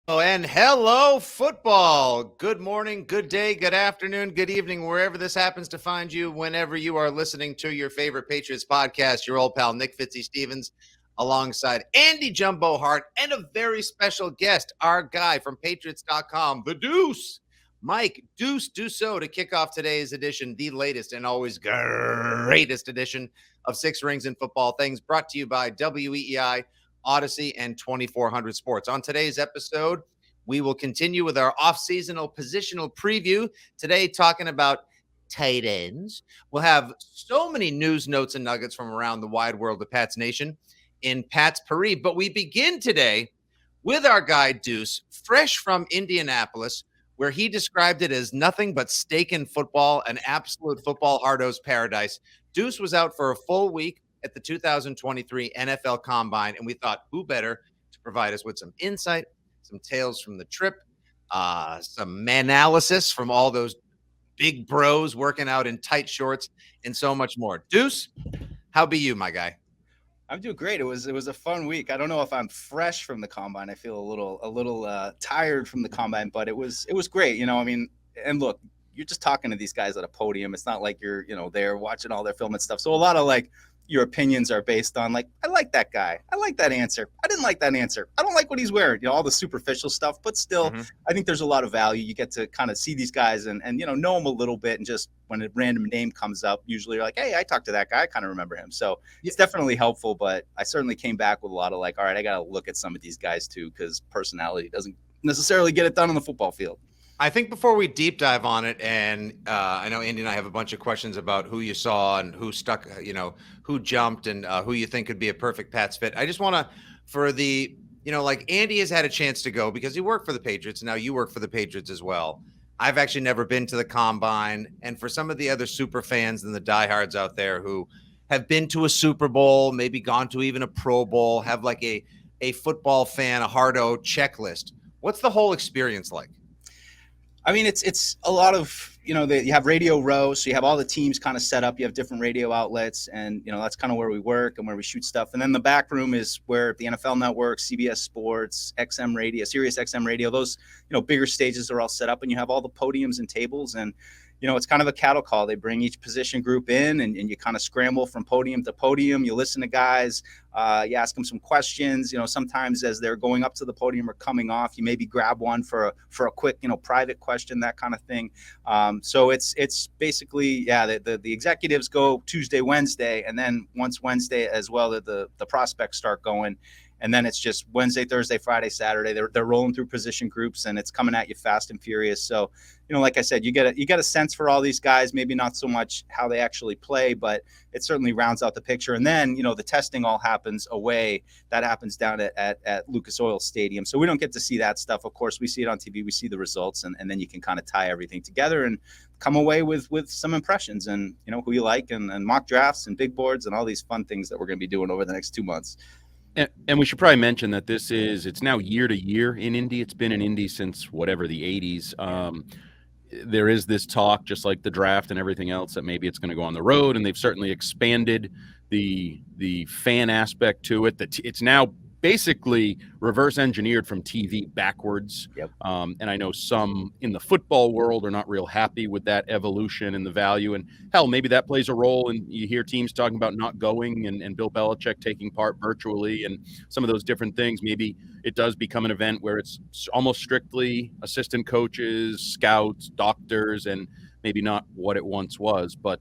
Oh, and hello, football. Good morning, good day, good afternoon, good evening, wherever this happens to find you, whenever you are listening to your favorite Patriots podcast. Your old pal, Nick Fitzy-Stevens, alongside Andy Jumbo Hart and a very special guest, our guy from Patriots.com, the Deuce, Mike Dussault, to kick off today's edition, the latest and always greatest edition of Six Rings in Football Things, brought to you by WEEI, Odyssey, and 2400 Sports. On today's episode, we will continue with our off-seasonal positional preview. Today, talking about tight ends. We'll have so many news, notes, and nuggets from around the wide world of Pat's Nation in Pat's Paris. But we begin today with our guy, Deuce, fresh from Indianapolis, where he described it as nothing but steak and football, an absolute football hardo's paradise. Deuce was out for a full week at the 2023 NFL Combine, and we thought, who better to provide us with some insight, some tales from the trip, some analysis from all those big bros working out in tight shorts, and so much more. Deuce, how be you, my guy? I'm doing great. It was a fun week. I don't know if I'm fresh from the combine. I feel a little tired from the combine, but it was great. I mean, and look, you're just talking to these guys at a podium. It's not like you're there watching all their film and stuff. So a lot of your opinions are based on I like that guy. I like that answer. I didn't like that answer. I don't like what he's wearing. All the superficial stuff. But still, I think there's a lot of value. You get to kind of see these guys and know them a little bit, and just when a random name comes up, usually you're like, hey, I talked to that guy. I kind of remember him. So it's definitely helpful. But I certainly came back with a lot of all right, I got to look at some of these guys too, because personality doesn't necessarily get it done on the football field. I think before we deep dive on it, and I know Andy and I have a bunch of questions about who you saw and who stuck, who jumped and who you think could be a perfect Pats fit. I just want to, for the, Andy has had a chance to go because he worked for the Patriots. Now you work for the Patriots as well. I've actually never been to the Combine. And for some of the other super fans and the diehards out there who have been to a Super Bowl, maybe gone to even a Pro Bowl, have like a football fan, a hardo checklist. What's the whole experience like? I mean, it's a lot of, you have Radio Row, so you have all the teams kind of set up. You have different radio outlets, and, that's kind of where we work and where we shoot stuff. And then the back room is where the NFL Network, CBS Sports, XM Radio, Sirius XM Radio, those, bigger stages are all set up, and you have all the podiums and tables. And, it's kind of a cattle call. They bring each position group in, and you kind of scramble from podium to podium. You listen to guys, you ask them some questions. Sometimes as they're going up to the podium or coming off, you maybe grab one for a quick, private question, that kind of thing. So it's basically, the executives go Tuesday, Wednesday, and then once Wednesday as well, the prospects start going. And then it's just Wednesday, Thursday, Friday, Saturday. They're rolling through position groups, and it's coming at you fast and furious. So, like I said, you get a sense for all these guys. Maybe not so much how they actually play, but it certainly rounds out the picture. And then the testing all happens away. That happens down at Lucas Oil Stadium. So we don't get to see that stuff. Of course, we see it on TV. We see the results, and then you can kind of tie everything together and come away with some impressions and who you like, and mock drafts and big boards and all these fun things that we're going to be doing over the next 2 months. And we should probably mention that it's now year to year in Indy. It's been in Indy since whatever the 80s. There is this talk, just like the draft and everything else, that maybe it's going to go on the road, and they've certainly expanded the fan aspect to it. That it's now basically reverse engineered from TV backwards. Yep. And I know some in the football world are not real happy with that evolution and the value. And hell, maybe that plays a role. And you hear teams talking about not going and Bill Belichick taking part virtually and some of those different things. Maybe it does become an event where it's almost strictly assistant coaches, scouts, doctors, and maybe not what it once was, but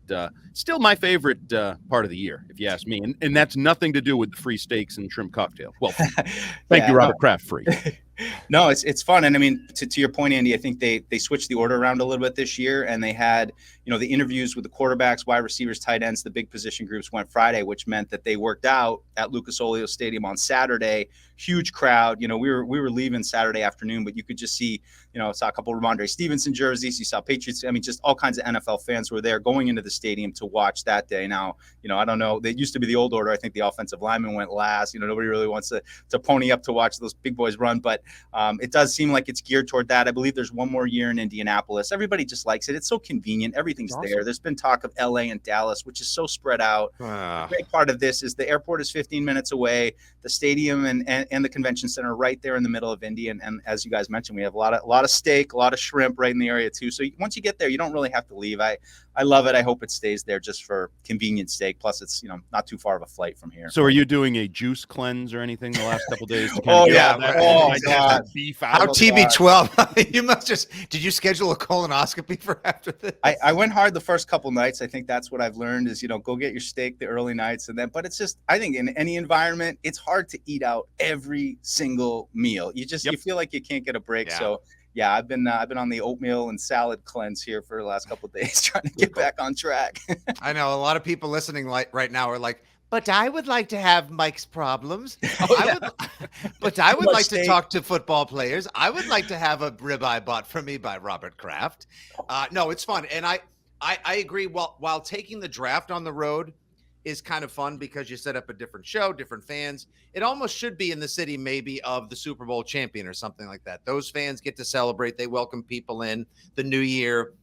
still my favorite part of the year, if you ask me. And that's nothing to do with the free steaks and shrimp cocktail. Well, thank you, Robert Kraft Free. No, it's fun. And I mean, to your point, Andy, I think they switched the order around a little bit this year, and they had, the interviews with the quarterbacks, wide receivers, tight ends, the big position groups went Friday, which meant that they worked out at Lucas Oil Stadium on Saturday. Huge crowd. We were leaving Saturday afternoon, but you could just see, saw a couple of Ramondre Stevenson jerseys. You saw Patriots. I mean, just all kinds of NFL fans were there going into the stadium to watch that day. Now, I don't know. They used to be the old order. I think the offensive lineman went last. Nobody really wants to pony up to watch those big boys run, but it does seem like it's geared toward that. I believe there's one more year in Indianapolis. Everybody just likes it. It's so convenient. Everything's Awesome. there. There's been talk of LA and Dallas, which is so spread out. The great part of this is the airport is 15 minutes away. The stadium and the convention center right there in the middle of Indy. And as you guys mentioned, we have a lot of steak, a lot of shrimp right in the area too. So once you get there, you don't really have to leave. I love it. I hope it stays there just for convenience sake. Plus, it's not too far of a flight from here. So, are you doing a juice cleanse or anything the last couple of days? To Oh, get yeah. all that Oh, digested God. beef How out? TB12? You must just. Did you schedule a colonoscopy for after this? I went hard the first couple nights. I think that's what I've learned is, go get your steak the early nights. But it's just, I think in any environment, it's hard to eat out every single meal. You feel like you can't get a break. Yeah. So yeah, I've been on the oatmeal and salad cleanse here for the last couple of days, trying to get back on track. I know a lot of people listening right now are like, but I would like to have Mike's problems. But I would like to talk to football players. I would like to have a ribeye bought for me by Robert Kraft. No, it's fun. And I agree. While taking the draft on the road is kind of fun because you set up a different show, different fans. It almost should be in the city maybe of the Super Bowl champion or something like that. Those fans get to celebrate. They welcome people in. The new year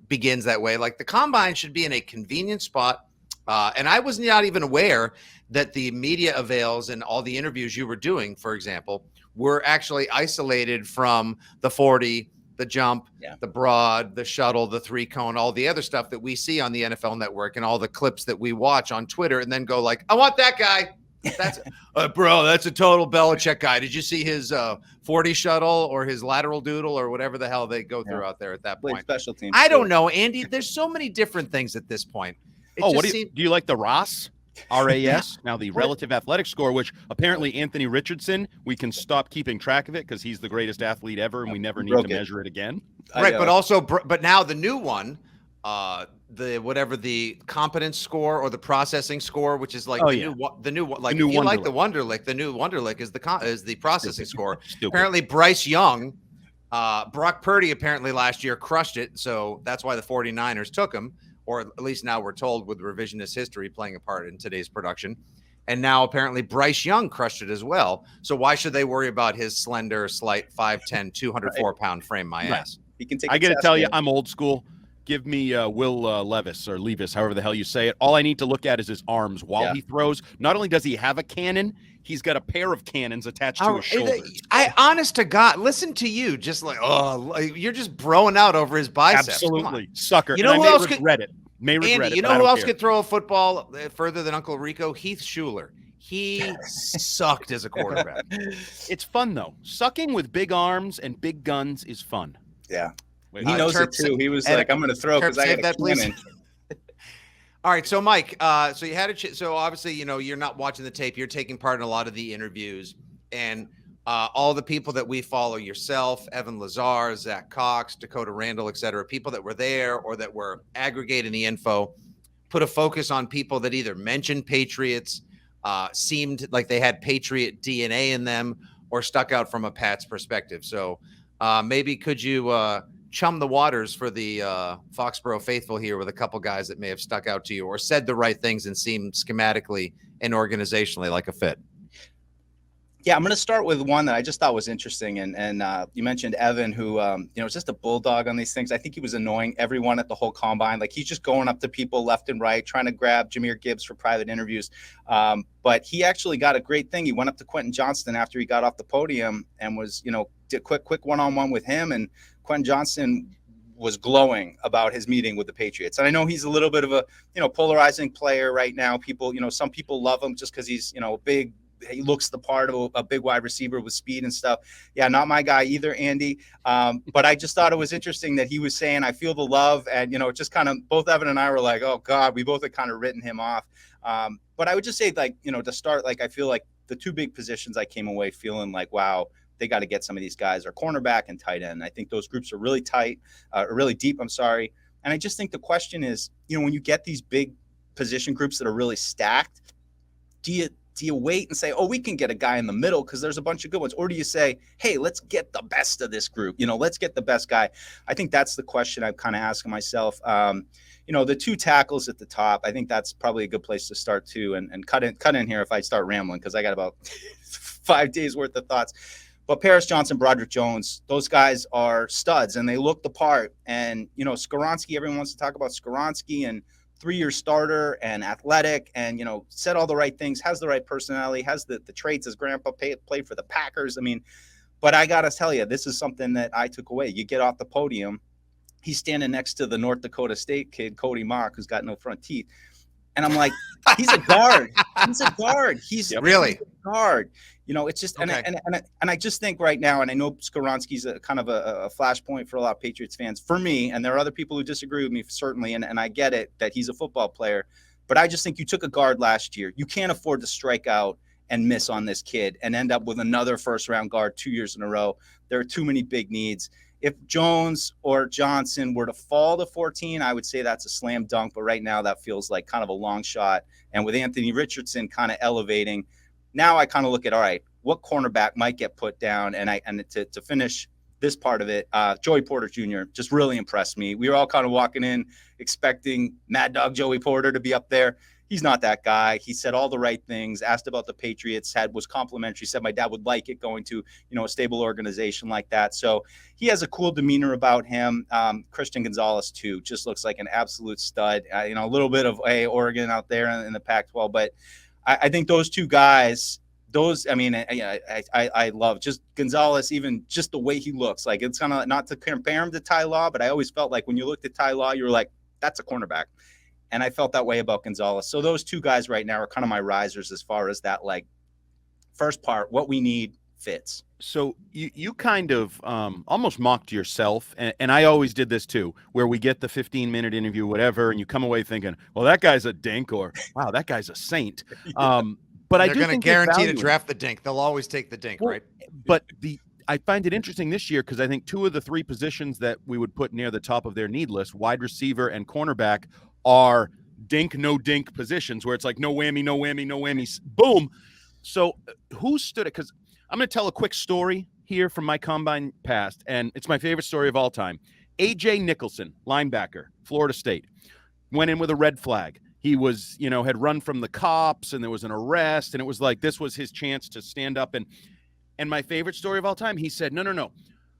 begins that way. Like the combine should be in a convenient spot. And I was not even aware that the media avails and all the interviews you were doing, for example, were actually isolated from the 40, the jump, the broad, the shuttle, the 3-cone, all the other stuff that we see on the NFL Network and all the clips that we watch on Twitter and then go like, I want that guy. That's bro, that's a total Belichick guy. Did you see his 40 shuttle or his lateral doodle or whatever the hell they go through out there at that point? Special teams. I don't know, Andy. There's so many different things at this point. Do you like the RAS? RAS, now the relative athletic score, which apparently Anthony Richardson, we can stop keeping track of it because he's the greatest athlete ever and we never need to measure it again. Right, but now the new one, the competence score or the processing score, which is like the new one, like if you like the Wonderlic, the new Wonderlic is the processing score. Apparently Bryce Young, Brock Purdy apparently last year crushed it, so that's why the 49ers took him. Or at least now we're told with revisionist history playing a part in today's production. And now apparently Bryce Young crushed it as well. So why should they worry about his slender, slight 5'10", 204-pound frame? My ass. He can take. I got to tell you, I'm old school. Give me Will Levis or Levis, however the hell you say it. All I need to look at is his arms while he throws. Not only does he have a cannon, he's got a pair of cannons attached to his shoulders. Honest to God, listen to you, just like, you're just broing out over his biceps. Absolutely, sucker. You know who else regret it? May regret it. You know who else could throw a football further than Uncle Rico? Heath Schuler. He sucked as a quarterback. It's fun though. Sucking with big arms and big guns is fun. Yeah. He knows it too. He was like, I'm going to throw because I got a cannon. All right. So, Mike, so you had so obviously, you're not watching the tape. You're taking part in a lot of the interviews. And all the people that we follow, yourself, Evan Lazar, Zach Cox, Dakota Randall, et cetera, people that were there or that were aggregating the info, put a focus on people that either mentioned Patriots, seemed like they had Patriot DNA in them, or stuck out from a Pats perspective. So maybe could you chum the waters for the Foxborough faithful here with a couple guys that may have stuck out to you or said the right things and seemed schematically and organizationally like a fit? Yeah, I'm going to start with one that I just thought was interesting. And you mentioned Evan, who, is just a bulldog on these things. I think he was annoying everyone at the whole combine. Like he's just going up to people left and right, trying to grab Jahmyr Gibbs for private interviews. But he actually got a great thing. He went up to Quentin Johnston after he got off the podium and was, did quick one-on-one with him. And Quentin Johnston was glowing about his meeting with the Patriots. And I know he's a little bit of a, polarizing player right now. People, some people love him just because he's, big. He looks the part of a big wide receiver with speed and stuff. Yeah, not my guy either, Andy. But I just thought it was interesting that he was saying, I feel the love. And, just kind of both Evan and I were like, oh, God, we both had kind of written him off. But I would just say, like, to start, like, I feel like the two big positions I came away feeling like, wow, they got to get some of these guys are cornerback and tight end. I think those groups are really tight, really deep. I'm sorry. And I just think the question is, when you get these big position groups that are really stacked, do you wait and say, oh, we can get a guy in the middle because there's a bunch of good ones? Or do you say, hey, let's get the best of this group? Let's get the best guy. I think that's the question I'm kind of asking myself. The two tackles at the top, I think that's probably a good place to start too. And cut in here if I start rambling because I got about 5 days worth of thoughts. But Paris Johnson, Broderick Jones, those guys are studs, and they look the part. And, you know, Skoronski, everyone wants to talk about Skoronski, and 3-year starter and athletic and, you know, said all the right things, has the right personality, has the traits. His grandpa played for the Packers. I mean, but I got to tell you, this is something that I took away. You get off the podium, he's standing next to the North Dakota State kid, Cody Mock, who's got no front teeth. And I'm like, he's a guard. He's a guard. He's really a guard. You know, it's just, okay. and I just think right now, and I know Skoronski's a kind of a flashpoint for a lot of Patriots fans, for me, and there are other people who disagree with me, certainly, and I get it that he's a football player, but I just think you took a guard last year. You can't afford to strike out and miss on this kid and end up with another first-round guard 2 years in a row. There are too many big needs. If Jones or Johnson were to fall to 14, I would say that's a slam dunk, but right now that feels like kind of a long shot. And with Anthony Richardson kind of elevating, now I kind of look at, all right, what cornerback might get put down? And to finish this part of it, Joey Porter Jr. just really impressed me. We were all kind of walking in expecting Mad Dog Joey Porter to be up there. He's not that guy. He said all the right things, asked about the Patriots, was complimentary, said my dad would like it going to, you know, a stable organization like that. So he has a cool demeanor about him. Christian Gonzalez, too, just looks like an absolute stud. You know, a little bit of Oregon out there in the Pac-12. But I think those two guys, I love just Gonzalez, even just the way he looks. Like, it's kind of not to compare him to Ty Law, but I always felt like when you looked at Ty Law, you were like, that's a cornerback. And I felt that way about Gonzalez. So those two guys right now are kind of my risers as far as that, like, first part, what we need fits. So you kind of almost mocked yourself, and I always did this too, where we get the 15-minute interview, whatever, and you come away thinking, well, that guy's a dink, or wow, that guy's a saint. But they're going to guarantee to draft the dink. They'll always take the dink, right? But I find it interesting this year because I think 2 of the 3 positions that we would put near the top of their need list, wide receiver and cornerback, are dink, no dink positions where it's like no whammy, no whammy, no whammy, boom. So who stood it? Because I'm going to tell a quick story here from my combine past, and it's my favorite story of all time. A.J. Nicholson, linebacker, Florida State, went in with a red flag. He was, you know, had run from the cops, and there was an arrest, and it was like this was his chance to stand up. And my favorite story of all time, he said, no.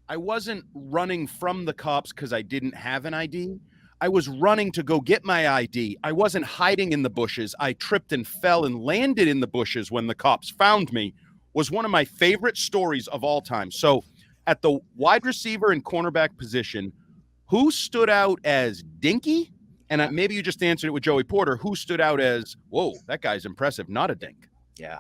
I wasn't running from the cops because I didn't have an ID. I was running to go get my ID. I wasn't hiding in the bushes. I tripped and fell and landed in the bushes when the cops found me. Was one of my favorite stories of all time. So at the wide receiver and cornerback position, who stood out as dinky? And maybe you just answered it with Joey Porter. Who stood out as, whoa, that guy's impressive, not a dink? Yeah.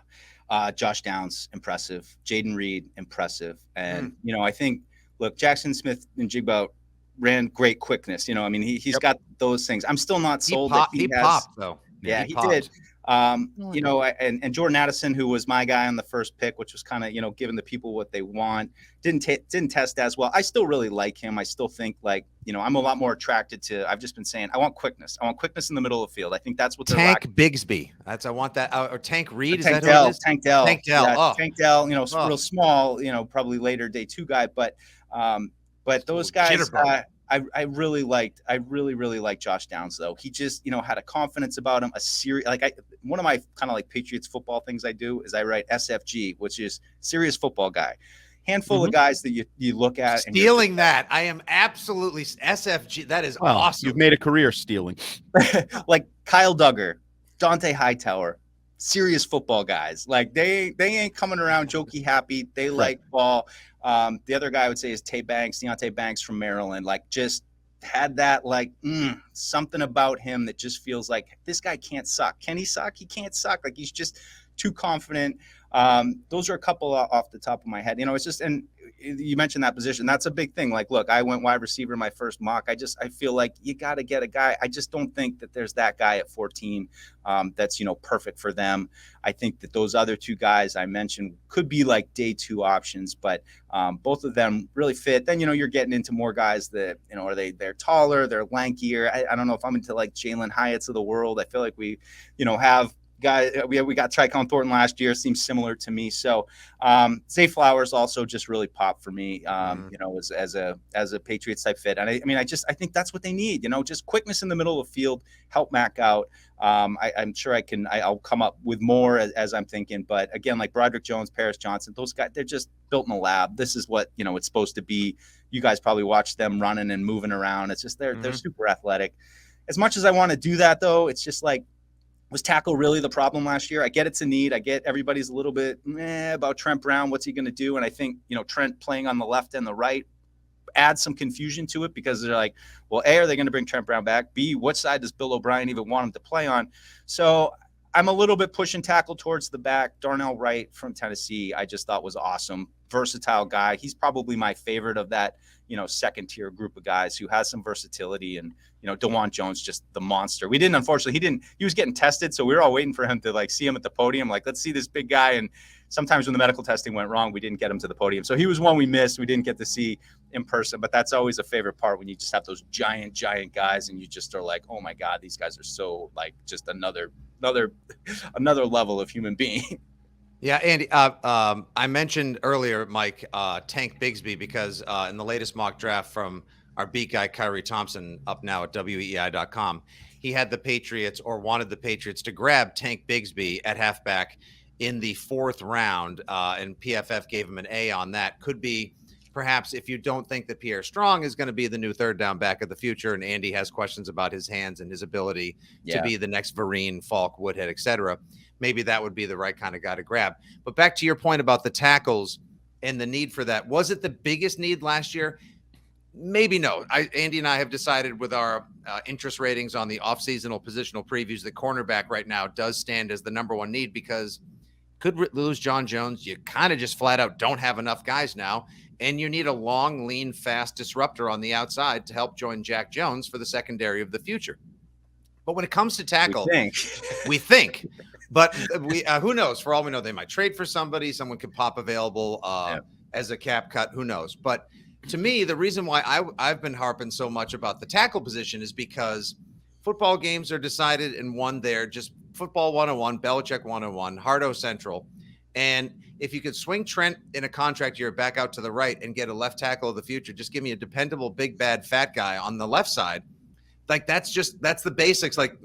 Josh Downs, impressive. Jaden Reed, impressive. And, you know, I think, look, Jackson Smith and Jigba ran great quickness. You know, I mean, he's got those things. I'm still not sold that he has. Popped, though. Yeah, he did. You know, and Jordan Addison, who was my guy on the first pick, which was kind of, you know, giving the people what they want, didn't test as well. I still really like him. I still think, like, you know, I'm a lot more attracted to, I've just been saying, I want quickness. I want quickness in the middle of the field. I think that's what they're Tank lacking. Bigsby. I want that. Or Tank Reed. Tank Dell. Tank Dell. Yeah, Tank Dell, you know, real small, you know, probably later day 2 guy, but those guys, I really really liked Josh Downs, though. He just, you know, had a confidence about him, one of my kind of like Patriots football things I do is I write SFG, which is serious football guy. Handful of guys that you look at. Stealing that. I am absolutely SFG. That is awesome. You've made a career stealing. Like Kyle Duggar, Dante Hightower, serious football guys. Like they ain't coming around jokey happy. They like ball. The other guy I would say is Deontay Banks from Maryland. Like, just had that, like, something about him that just feels like this guy can't suck. Can he suck? He can't suck. Like, he's just too confident. Those are a couple off the top of my head. You know, it's just, and you mentioned that position. That's a big thing. Like, look, I went wide receiver in my first mock. I feel like you got to get a guy. I just don't think that there's that guy at 14 that's, you know, perfect for them. I think that those other 2 guys I mentioned could be like day 2 options, but both of them really fit. Then, you know, you're getting into more guys that, you know, they're taller, they're lankier. I don't know if I'm into like Jalen Hyatts of the world. I feel like we, you know, have we got Tyquan Thornton last year. Seems similar to me. So Zay Flowers also just really popped for me. You know, as a Patriots type fit. And I think that's what they need. You know, just quickness in the middle of the field, help Mac out. I'm sure I'll come up with more as I'm thinking. But again, like Broderick Jones, Paris Johnson, those guys, they're just built in a lab. This is what, you know, it's supposed to be. You guys probably watch them running and moving around. It's just they're super athletic. As much as I want to do that, though, it's just like, was tackle really the problem last year? I get it's a need. I get everybody's a little bit about Trent Brown. What's he going to do? And I think, you know, Trent playing on the left and the right adds some confusion to it, because they're like, well, A, are they going to bring Trent Brown back? B, what side does Bill O'Brien even want him to play on? So I'm a little bit pushing tackle towards the back. Darnell Wright from Tennessee, I just thought was awesome. Versatile guy. He's probably my favorite of that, you know, second tier group of guys who has some versatility. And, you know, DeJuan Jones, just the monster. Unfortunately, he was getting tested. So we were all waiting for him to like see him at the podium. Like, let's see this big guy. And sometimes when the medical testing went wrong, we didn't get him to the podium. So he was one we missed. We didn't get to see in person, but that's always a favorite part, when you just have those giant guys and you just are like, oh my God, these guys are so like just another level of human being. Yeah, Andy, I mentioned earlier, Mike, Tank Bigsby, because in the latest mock draft from our beat guy, Kyrie Thompson, up now at weei.com, he had the Patriots, or wanted the Patriots to grab Tank Bigsby at halfback in the 4th round, and PFF gave him an A on that. Could be, perhaps, if you don't think that Pierre Strong is going to be the new third down back of the future, and Andy has questions about his hands and his ability to be the next Vereen, Falk, Woodhead, etc., maybe that would be the right kind of guy to grab. But back to your point about the tackles and the need for that. Was it the biggest need last year? Maybe no. Andy and I have decided with our interest ratings on the off-seasonal positional previews that cornerback right now does stand as the number one need, because could lose John Jones. You kind of just flat out don't have enough guys now. And you need a long, lean, fast disruptor on the outside to help join Jack Jones for the secondary of the future. But when it comes to tackle, we think. But who knows? For all we know, they might trade for somebody. Someone could pop available as a cap cut. Who knows? But to me, the reason why I've been harping so much about the tackle position is because football games are decided and won there. Just football 101, Belichick 101, Hardo Central. And if you could swing Trent in a contract year back out to the right and get a left tackle of the future, just give me a dependable, big, bad, fat guy on the left side. Like, that's the basics. Like,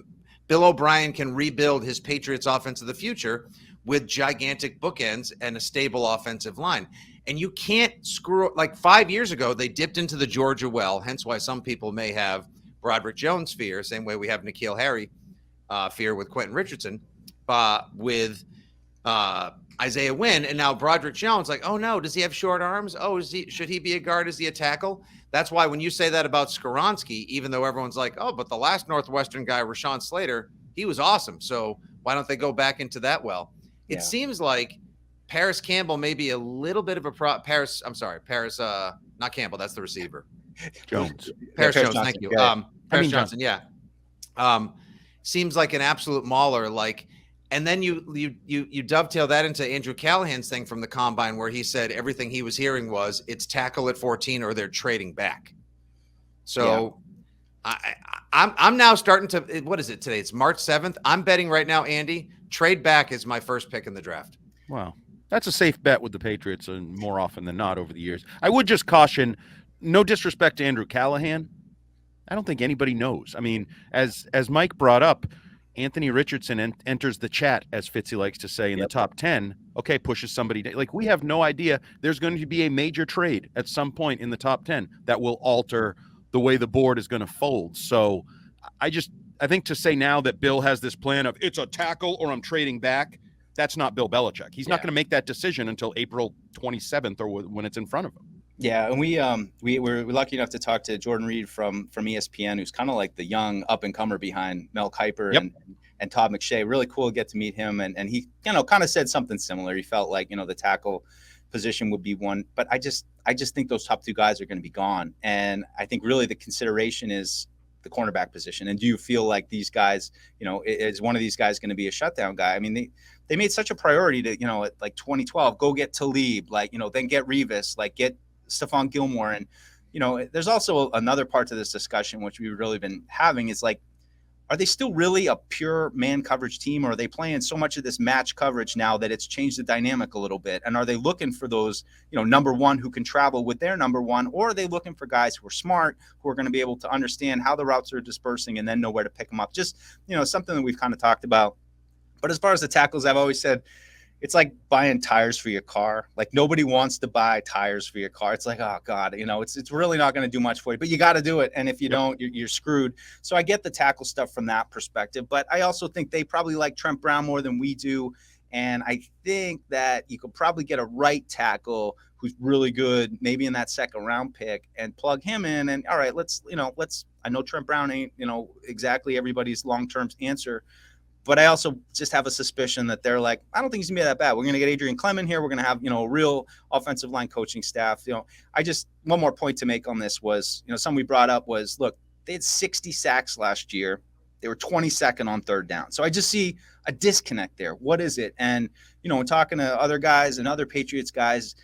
Bill O'Brien can rebuild his Patriots offense of the future with gigantic bookends and a stable offensive line. And you can't screw, like 5 years ago, they dipped into the Georgia well, hence why some people may have Broderick Jones fear, same way we have N'Keal Harry fear with Quentin Richardson, with Isaiah Wynn, and now Broderick Jones, like, oh no, does he have short arms? Oh, should he be a guard? Is he a tackle? That's why when you say that about Skoronski, even though everyone's like, oh, but the last Northwestern guy, Rashawn Slater, he was awesome. So why don't they go back into that well? It seems like Paris Campbell may be a little bit of a Paris, not Campbell, that's the receiver. Jones. Paris Jones, Johnson, thank you. Paris Johnson, yeah. Seems like an absolute mauler, like. And then you dovetail that into Andrew Callahan's thing from the combine, where he said everything he was hearing was it's tackle at 14 or they're trading back. So I'm now starting to, what is it today? It's March 7th. I'm betting right now, Andy, trade back is my first pick in the draft. Wow. That's a safe bet with the Patriots, and more often than not over the years. I would just caution, no disrespect to Andrew Callahan, I don't think anybody knows. I mean, as Mike brought up, Anthony Richardson enters the chat, as Fitzy likes to say, in the top 10. Okay, pushes somebody down. Like, we have no idea. There's going to be a major trade at some point in the top 10 that will alter the way the board is going to fold. So I think to say now that Bill has this plan of it's a tackle or I'm trading back, that's not Bill Belichick. He's not going to make that decision until April 27th or when it's in front of him. Yeah, and we were lucky enough to talk to Jordan Reed from ESPN, who's kind of like the young up-and-comer behind Mel Kiper and Todd McShay. Really cool to get to meet him, and he kind of said something similar. He felt like the tackle position would be one, but I just think those top two guys are going to be gone, and I think really the consideration is the cornerback position. And do you feel like these guys, is one of these guys going to be a shutdown guy? I mean, they made such a priority to like 2012, go get Talib, then get Revis, get Stephon Gilmore. And, there's also another part to this discussion, which we've really been having, is like, are they still really a pure man coverage team, or are they playing so much of this match coverage now that it's changed the dynamic a little bit? And are they looking for those, number one who can travel with their number one, or are they looking for guys who are smart, who are going to be able to understand how the routes are dispersing and then know where to pick them up? Just, something that we've kind of talked about. But as far as the tackles, I've always said, it's like buying tires for your car. Like, nobody wants to buy tires for your car. It's like, oh God, it's really not going to do much for you, but you got to do it. And if you don't, you're screwed. So I get the tackle stuff from that perspective, but I also think they probably like Trent Brown more than we do. And I think that you could probably get a right tackle who's really good, maybe in that second round pick, and plug him in. And all right, I know Trent Brown ain't, exactly everybody's long-term answer, but I also just have a suspicion that they're like, I don't think he's going to be that bad. We're going to get Adrian Clement here. We're going to have, a real offensive line coaching staff. One more point to make on this was, something we brought up was, look, they had 60 sacks last year. They were 22nd on third down. So I just see a disconnect there. What is it? And, when talking to other guys and other Patriots guys,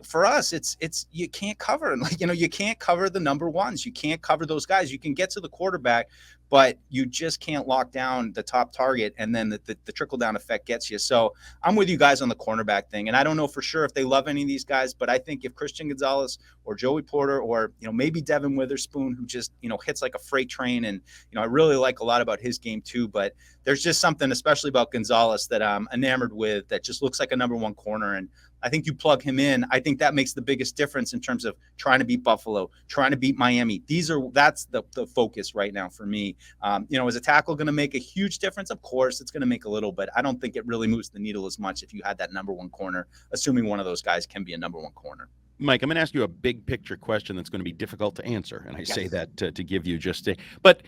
for us, it's you can't cover, you can't cover the number ones. You can't cover those guys. You can get to the quarterback, but you just can't lock down the top target, and then the trickle-down effect gets you. So I'm with you guys on the cornerback thing, and I don't know for sure if they love any of these guys, but I think if Christian Gonzalez or Joey Porter or, maybe Devin Witherspoon, who just, hits like a freight train, and, I really like a lot about his game too, but there's just something, especially about Gonzalez, that I'm enamored with, that just looks like a number one corner, and I think you plug him in. I think that makes the biggest difference in terms of trying to beat Buffalo, trying to beat Miami. That's the focus right now for me. Is a tackle going to make a huge difference? Of course, it's going to make a little, but I don't think it really moves the needle as much if you had that number one corner, assuming one of those guys can be a number one corner. Mike, I'm going to ask you a big picture question that's going to be difficult to answer, and I say that to give you but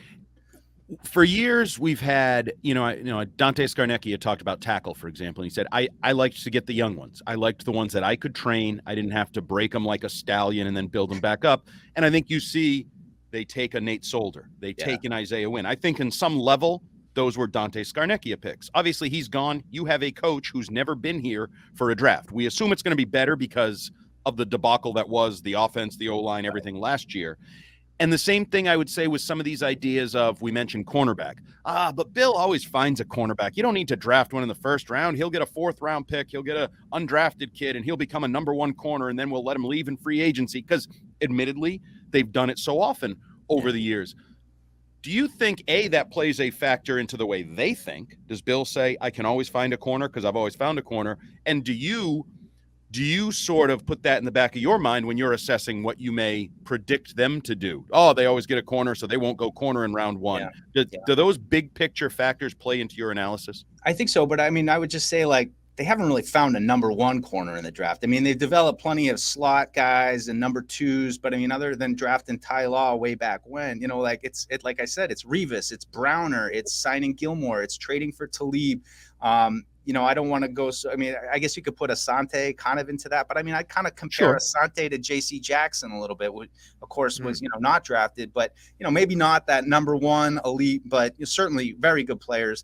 for years we've had, Dante Scarnecchia talked about tackle, for example, and he said, I liked to get the young ones. I liked the ones that I could train. I didn't have to break them like a stallion and then build them back up. And I think you see they take a Nate Solder. They take an Isaiah Wynn. I think in some level, those were Dante Scarnecchia picks. Obviously, he's gone. You have a coach who's never been here for a draft. We assume it's going to be better because of the debacle that was the offense, the O-line, everything last year. And the same thing I would say with some of these ideas of, we mentioned cornerback. But Bill always finds a cornerback. You don't need to draft one in the first round. He'll get a fourth round pick. He'll get an undrafted kid, and he'll become a number one corner, and then we'll let him leave in free agency, because admittedly, they've done it so often over the years. Do you think, A, that plays a factor into the way they think? Does Bill say, I can always find a corner because I've always found a corner? And do you sort of put that in the back of your mind when you're assessing what you may predict them to do? Oh, they always get a corner, so they won't go corner in round one. Do those big picture factors play into your analysis? I think so, but I mean, I would just say, like, they haven't really found a number one corner in the draft. I mean, they've developed plenty of slot guys and number twos, but I mean, other than drafting Ty Law way back when, like I said, it's Revis, it's Browner, it's signing Gilmore, it's trading for Talib. I don't want to go. So, I mean, I guess you could put Asante kind of into that, but I mean, I kind of compare Asante to JC Jackson a little bit, which of course was, not drafted, but, maybe not that number one elite, but certainly very good players.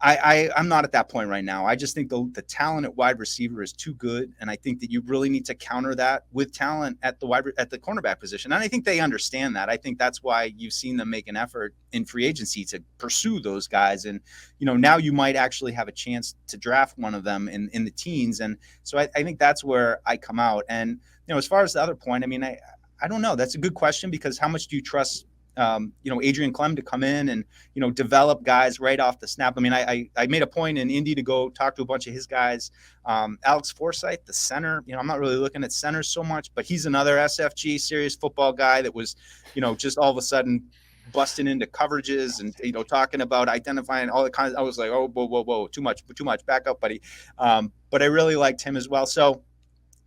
I'm not at that point right now. I just think the talent at wide receiver is too good, and I think that you really need to counter that with talent at the cornerback position. And I think they understand that. I think that's why you've seen them make an effort in free agency to pursue those guys. And now you might actually have a chance to draft one of them in the teens. And so I think that's where I come out. And as far as the other point, I mean, I don't know. That's a good question, because how much do you trust Adrian Clem to come in and, develop guys right off the snap? I mean, I made a point in Indy to go talk to a bunch of his guys. Alex Forsythe, the center, I'm not really looking at centers so much, but he's another SFG, serious football guy that was, just all of a sudden busting into coverages and, talking about identifying all the kinds. I was like, oh, whoa, too much, back up, buddy. But I really liked him as well. So,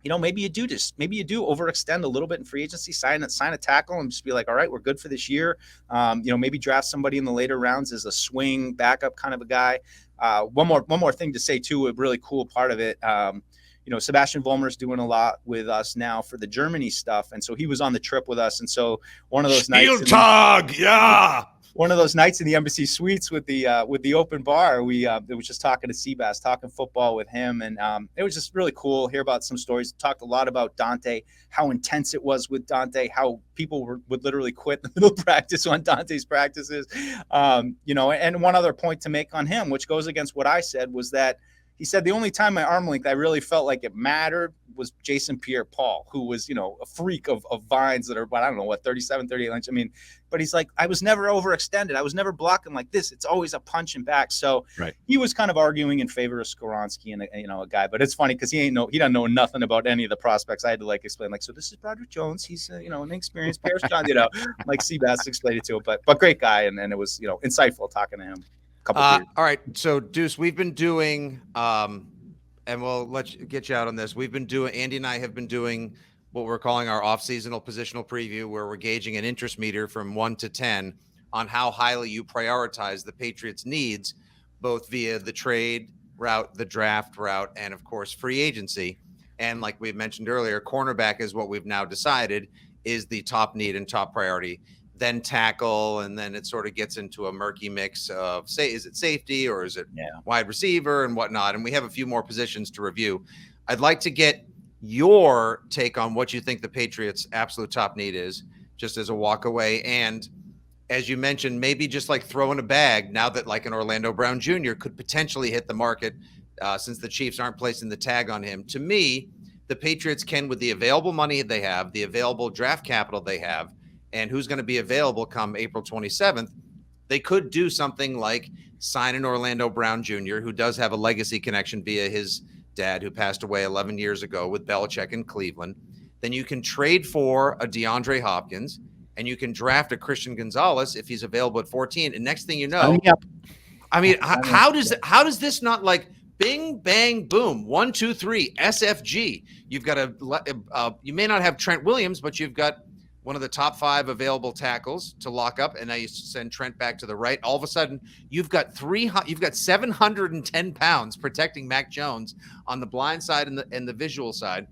maybe you do overextend a little bit in free agency, sign a tackle, and just be like, all right, we're good for this year. Maybe draft somebody in the later rounds as a swing backup kind of a guy. One more thing to say too, a really cool part of it. Sebastian Vollmer's doing a lot with us now for the Germany stuff, and so he was on the trip with us. And so one of those nights, Tag, yeah. one of those nights in the Embassy Suites with the open bar. We it was just talking to Seabass, talking football with him, and it was just really cool. Hear about some stories. Talked a lot about Dante, how intense it was with Dante, how people would literally quit in the middle of practice on Dante's practices. And one other point to make on him, which goes against what I said, was that he said the only time my arm length I really felt like it mattered was Jason Pierre-Paul, who was, a freak of vines that are, I don't know what, 37, 38 inches. I mean, but he's like, I was never overextended. I was never blocking like this. It's always a punching back. So He was kind of arguing in favor of Skoronski and a guy. But it's funny because he doesn't know nothing about any of the prospects. I had to explain so this is Broderick Jones. He's an inexperienced Paris John. Like Seabass explained it to him. But great guy, and it was insightful talking to him. All right, so Deuce, we've been doing, and we'll get you out on this. Andy and I have been doing what we're calling our off-seasonal positional preview, where we're gauging an interest meter from 1 to 10 on how highly you prioritize the Patriots' needs, both via the trade route, the draft route, and of course free agency. And like we mentioned earlier, cornerback is what we've now decided is the top need and top priority. Then tackle, and then it sort of gets into a murky mix of, is it safety or is it wide receiver and whatnot? And we have a few more positions to review. I'd like to get your take on what you think the Patriots' absolute top need is, just as a walk away. And as you mentioned, maybe just throw in a bag now that an Orlando Brown Jr. could potentially hit the market since the Chiefs aren't placing the tag on him. To me, the Patriots can, with the available money they have, the available draft capital they have, and who's going to be available come April 27th, they could do something like sign an Orlando Brown Jr., who does have a legacy connection via his dad, who passed away 11 years ago with Belichick in Cleveland. Then you can trade for a DeAndre Hopkins, and you can draft a Christian Gonzalez if he's available at 14. And next thing you know, I mean, how does this not bing, bang, boom, 1, 2, 3, SFG? You've got you may not have Trent Williams, but you've got one of the top 5 available tackles to lock up, and now you send Trent back to the right. All of a sudden, you've got 710 pounds protecting Mac Jones on the blind side and the visual side.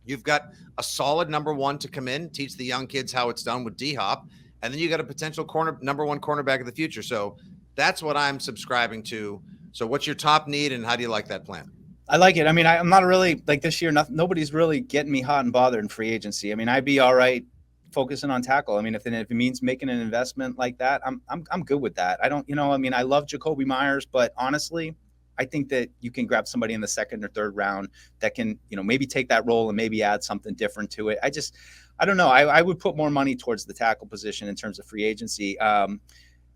You've got a solid number 1 to come in, teach the young kids how it's done with D-Hop, and then you got a potential number 1 cornerback of the future. So that's what I'm subscribing to. So what's your top need, and how do you like that plan? I like it. I mean, I'm not really this year. Nobody's really getting me hot and bothered in free agency. I mean, I'd be all right focusing on tackle. I mean, if it means making an investment like that, I'm good with that. I don't, I love Jacoby Myers, but honestly, I think that you can grab somebody in the 2nd or 3rd round that can, maybe take that role and maybe add something different to it. I don't know. I would put more money towards the tackle position in terms of free agency.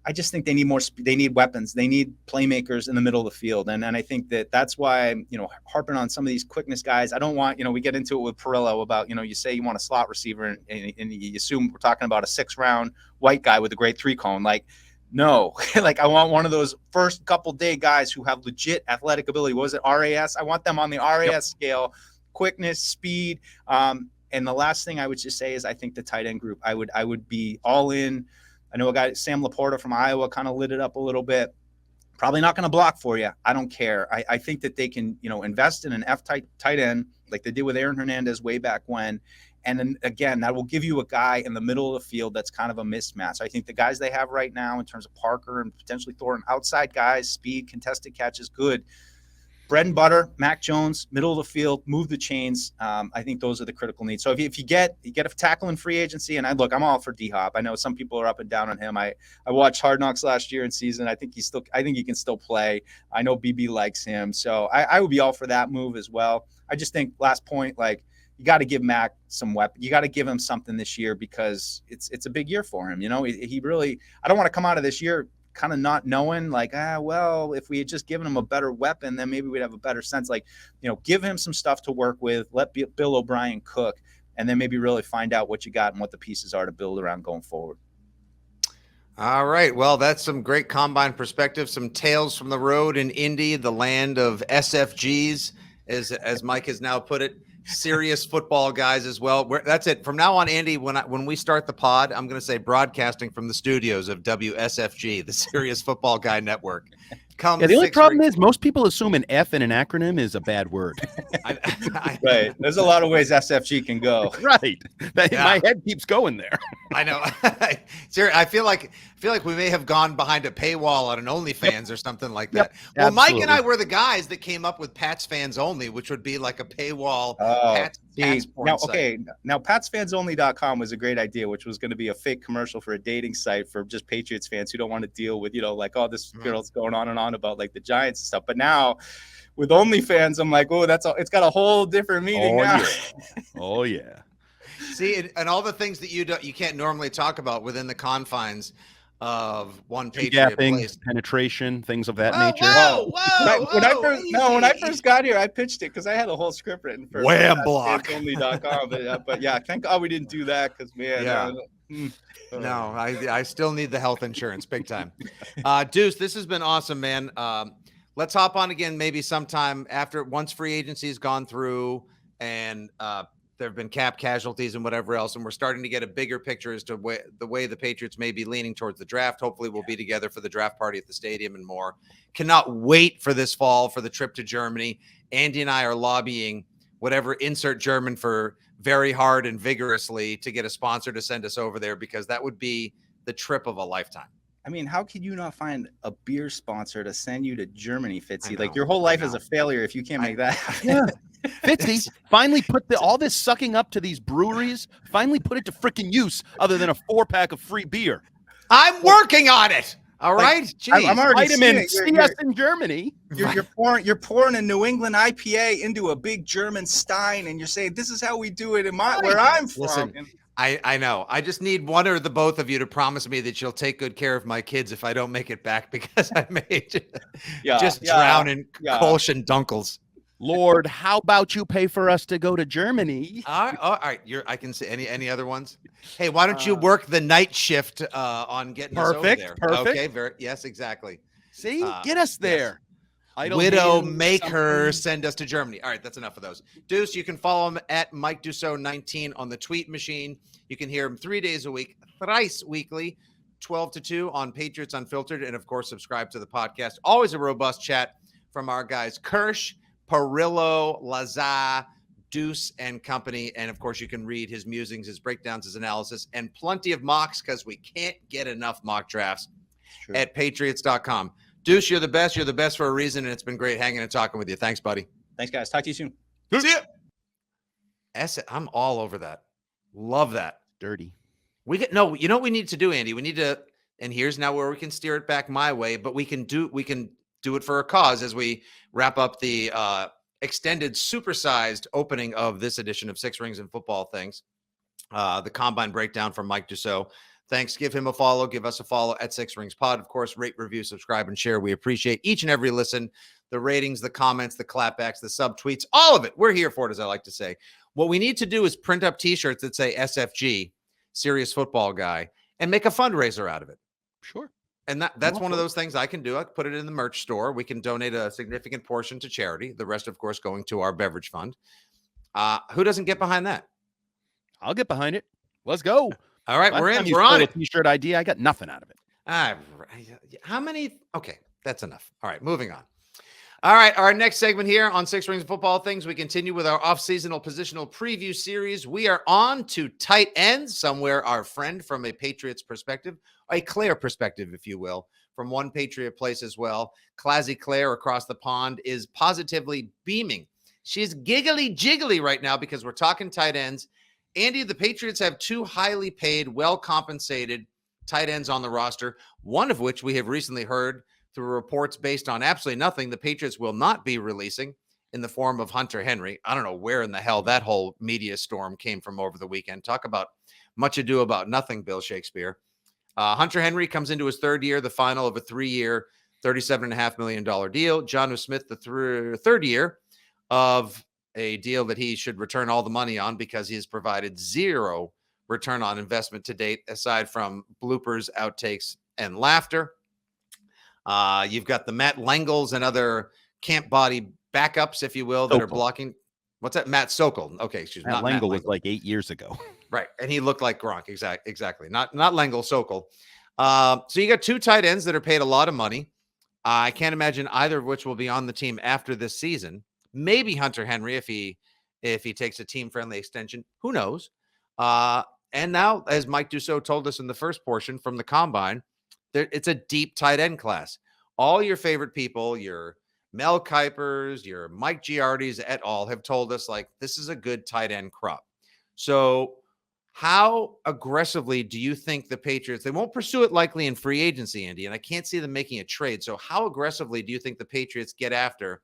I just think they need more. They need weapons. They need playmakers in the middle of the field, and I think that's why I'm harping on some of these quickness guys. I don't want we get into it with Perillo about you say you want a slot receiver and you assume we're talking about a 6th round white guy with a great 3-cone. No, I want one of those first couple day guys who have legit athletic ability. What was it, RAS? I want them on the RAS scale, quickness, speed. And the last thing I would just say is I think the tight end group. I would be all in. I know a guy, Sam Laporta from Iowa, kind of lit it up a little bit. Probably not going to block for you. I don't care. I think that they can, invest in an F-type tight end like they did with Aaron Hernandez way back when. And then, again, that will give you a guy in the middle of the field that's kind of a mismatch. I think the guys they have right now in terms of Parker and potentially Thornton, outside guys, speed, contested catches, good. Bread and butter, Mac Jones, middle of the field, move the chains. I think those are the critical needs. So if you get a tackle in free agency, and I'm all for D-Hop. I know some people are up and down on him. I watched Hard Knocks last year in season. I think he can still play. I know BB likes him. So I would be all for that move as well. I just think last point, you got to give Mac some weapon. You got to give him something this year because it's a big year for him. He really, I don't want to come out of this year kind of not knowing if we had just given him a better weapon, then maybe we'd have a better sense. Give him some stuff to work with, let Bill O'Brien cook, and then maybe really find out what you got and what the pieces are to build around going forward. All right. Well, that's some great combine perspective, some tales from the road in Indy, the land of SFGs, as Mike has now put it. Serious football guys as well. That's it. From now on, Andy, when we start the pod, I'm going to say broadcasting from the studios of WSFG, the Serious Football Guy Network, Come Yeah, the only Six problem Rings. is most people assume an F in an acronym is a bad word. Right. There's a lot of ways SFG can go. Right. Yeah. My head keeps going there. I know. Seriously, I feel like we may have gone behind a paywall on an OnlyFans or something like that. Well, Mike and I were the guys that came up with Pats Fans Only, which would be like a paywall. Pats porn site. Now PatsFansOnly.com was a great idea, which was going to be a fake commercial for a dating site for just Patriots fans who don't want to deal with, like, oh, this girl's going on and on about like the Giants and stuff. But now with OnlyFans, I'm like, oh, it's got a whole different meaning now. Yeah. Oh yeah. See, and all the things that you can't normally talk about within the confines of one Patriot place. Penetration, things of that nature. When I first got here, I pitched it because I had a whole script written for Wham block. PatsFansOnly.com. But yeah, thank God we didn't do that because, man. Yeah. No, I still need the health insurance big time. Deuce, this has been awesome, man. Let's hop on again maybe sometime once free agency's gone through and there have been cap casualties and whatever else, and we're starting to get a bigger picture as to the way the Patriots may be leaning towards the draft. Hopefully we'll be together for the draft party at the stadium and more. Cannot wait for this fall for the trip to Germany. Andy and I are lobbying whatever, insert German for very hard and vigorously, to get a sponsor to send us over there, because that would be the trip of a lifetime. I mean, how could you not find a beer sponsor to send you to Germany, Fitzy? Like, your whole life is a failure if you can't make that. Yeah. Fitzy, finally put all this sucking up to these breweries, finally put it to freaking use other than a 4-pack of free beer. I'm working on it. All right. Jeez. I'm already see us in Germany. You're pouring a New England IPA into a big German Stein, and you're saying, this is how we do it where I'm from. Listen, I know. I just need one or the both of you to promise me that you'll take good care of my kids if I don't make it back, because I may just drown in Kolsch and Dunkels. Lord, how about you pay for us to go to Germany? All right. I can see any other ones. Hey, why don't you work the night shift on getting us over there? Perfect. Okay. Yes, exactly. See, get us there. Yes. Widow, make her send us to Germany. All right, that's enough of those. Deuce, you can follow him at Mike Dussault 19 on the tweet machine. You can hear him 3 days a week, thrice weekly, 12 to 2 on Patriots Unfiltered, and of course, subscribe to the podcast. Always a robust chat from our guys Kirsch, Perillo, Lazar, Deuce, and company. And of course, you can read his musings, his breakdowns, his analysis, and plenty of mocks, because we can't get enough mock drafts at patriots.com. Deuce, you're the best. You're the best for a reason, and it's been great hanging and talking with you. Thanks, buddy. Thanks, guys. Talk to you soon. See ya. I'm all over that. Love that. Dirty. You know what we need to do, Andy? We need to, and here's now where we can steer it back my way, but we can do it for a cause as we wrap up the extended supersized opening of this edition of Six Rings and Football Things. The Combine Breakdown from Mike Dussault. Thanks. Give him a follow. Give us a follow at Six Rings Pod. Of course, rate, review, subscribe, and share. We appreciate each and every listen, the ratings, the comments, the clapbacks, the subtweets, all of it. We're here for it, as I like to say. What we need to do is print up T-shirts that say SFG, Serious Football Guy, and make a fundraiser out of it. Sure. And that's one of those things I can do. I can put it in the merch store. We can donate a significant portion to charity. The rest, of course, going to our beverage fund. Who doesn't get behind that? I'll get behind it. Let's go. All right, we're in. We're on it. T-shirt idea. I got nothing out of it. How many? Okay, that's enough. All right, moving on. All right, our next segment here on Six Rings of Football Things, we continue with our off-seasonal positional preview series. We are on to tight ends, somewhere our friend from a Patriots perspective, a Claire perspective, if you will, from one Patriot place as well. Classy Claire across the pond is positively beaming. She's giggly jiggly right now because we're talking tight ends. Andy, the Patriots have two highly paid, well-compensated tight ends on the roster, one of which we have recently heard through reports based on absolutely nothing the Patriots will not be releasing, in the form of Hunter Henry. I don't know where in the hell that whole media storm came from over the weekend. Talk about much ado about nothing, Bill Shakespeare. Hunter Henry comes into his third year, the final of a 3-year, $37.5 million deal. Jonnu Smith, the third year of a deal that he should return all the money on, because he has provided zero return on investment to date, aside from bloopers, outtakes, and laughter. You've got the Matt Langels and other camp body backups, if you will, that are blocking. What's that? Matt Sokol. Okay, excuse me. Matt Langel was like 8 years ago. Right, and he looked like Gronk. Exactly. Not Langel, Sokol. So you got two tight ends that are paid a lot of money. I can't imagine either of which will be on the team after this season. Maybe Hunter Henry if he takes a team-friendly extension. Who knows? And now, as Mike Dussault told us in the first portion from the Combine, it's a deep tight end class. All your favorite people, your Mel Kipers, your Mike Giardis et al. Have told us, like, this is a good tight end crop. So how aggressively do you think the Patriots, they won't pursue it likely in free agency, Andy, and I can't see them making a trade. So how aggressively do you think the Patriots get after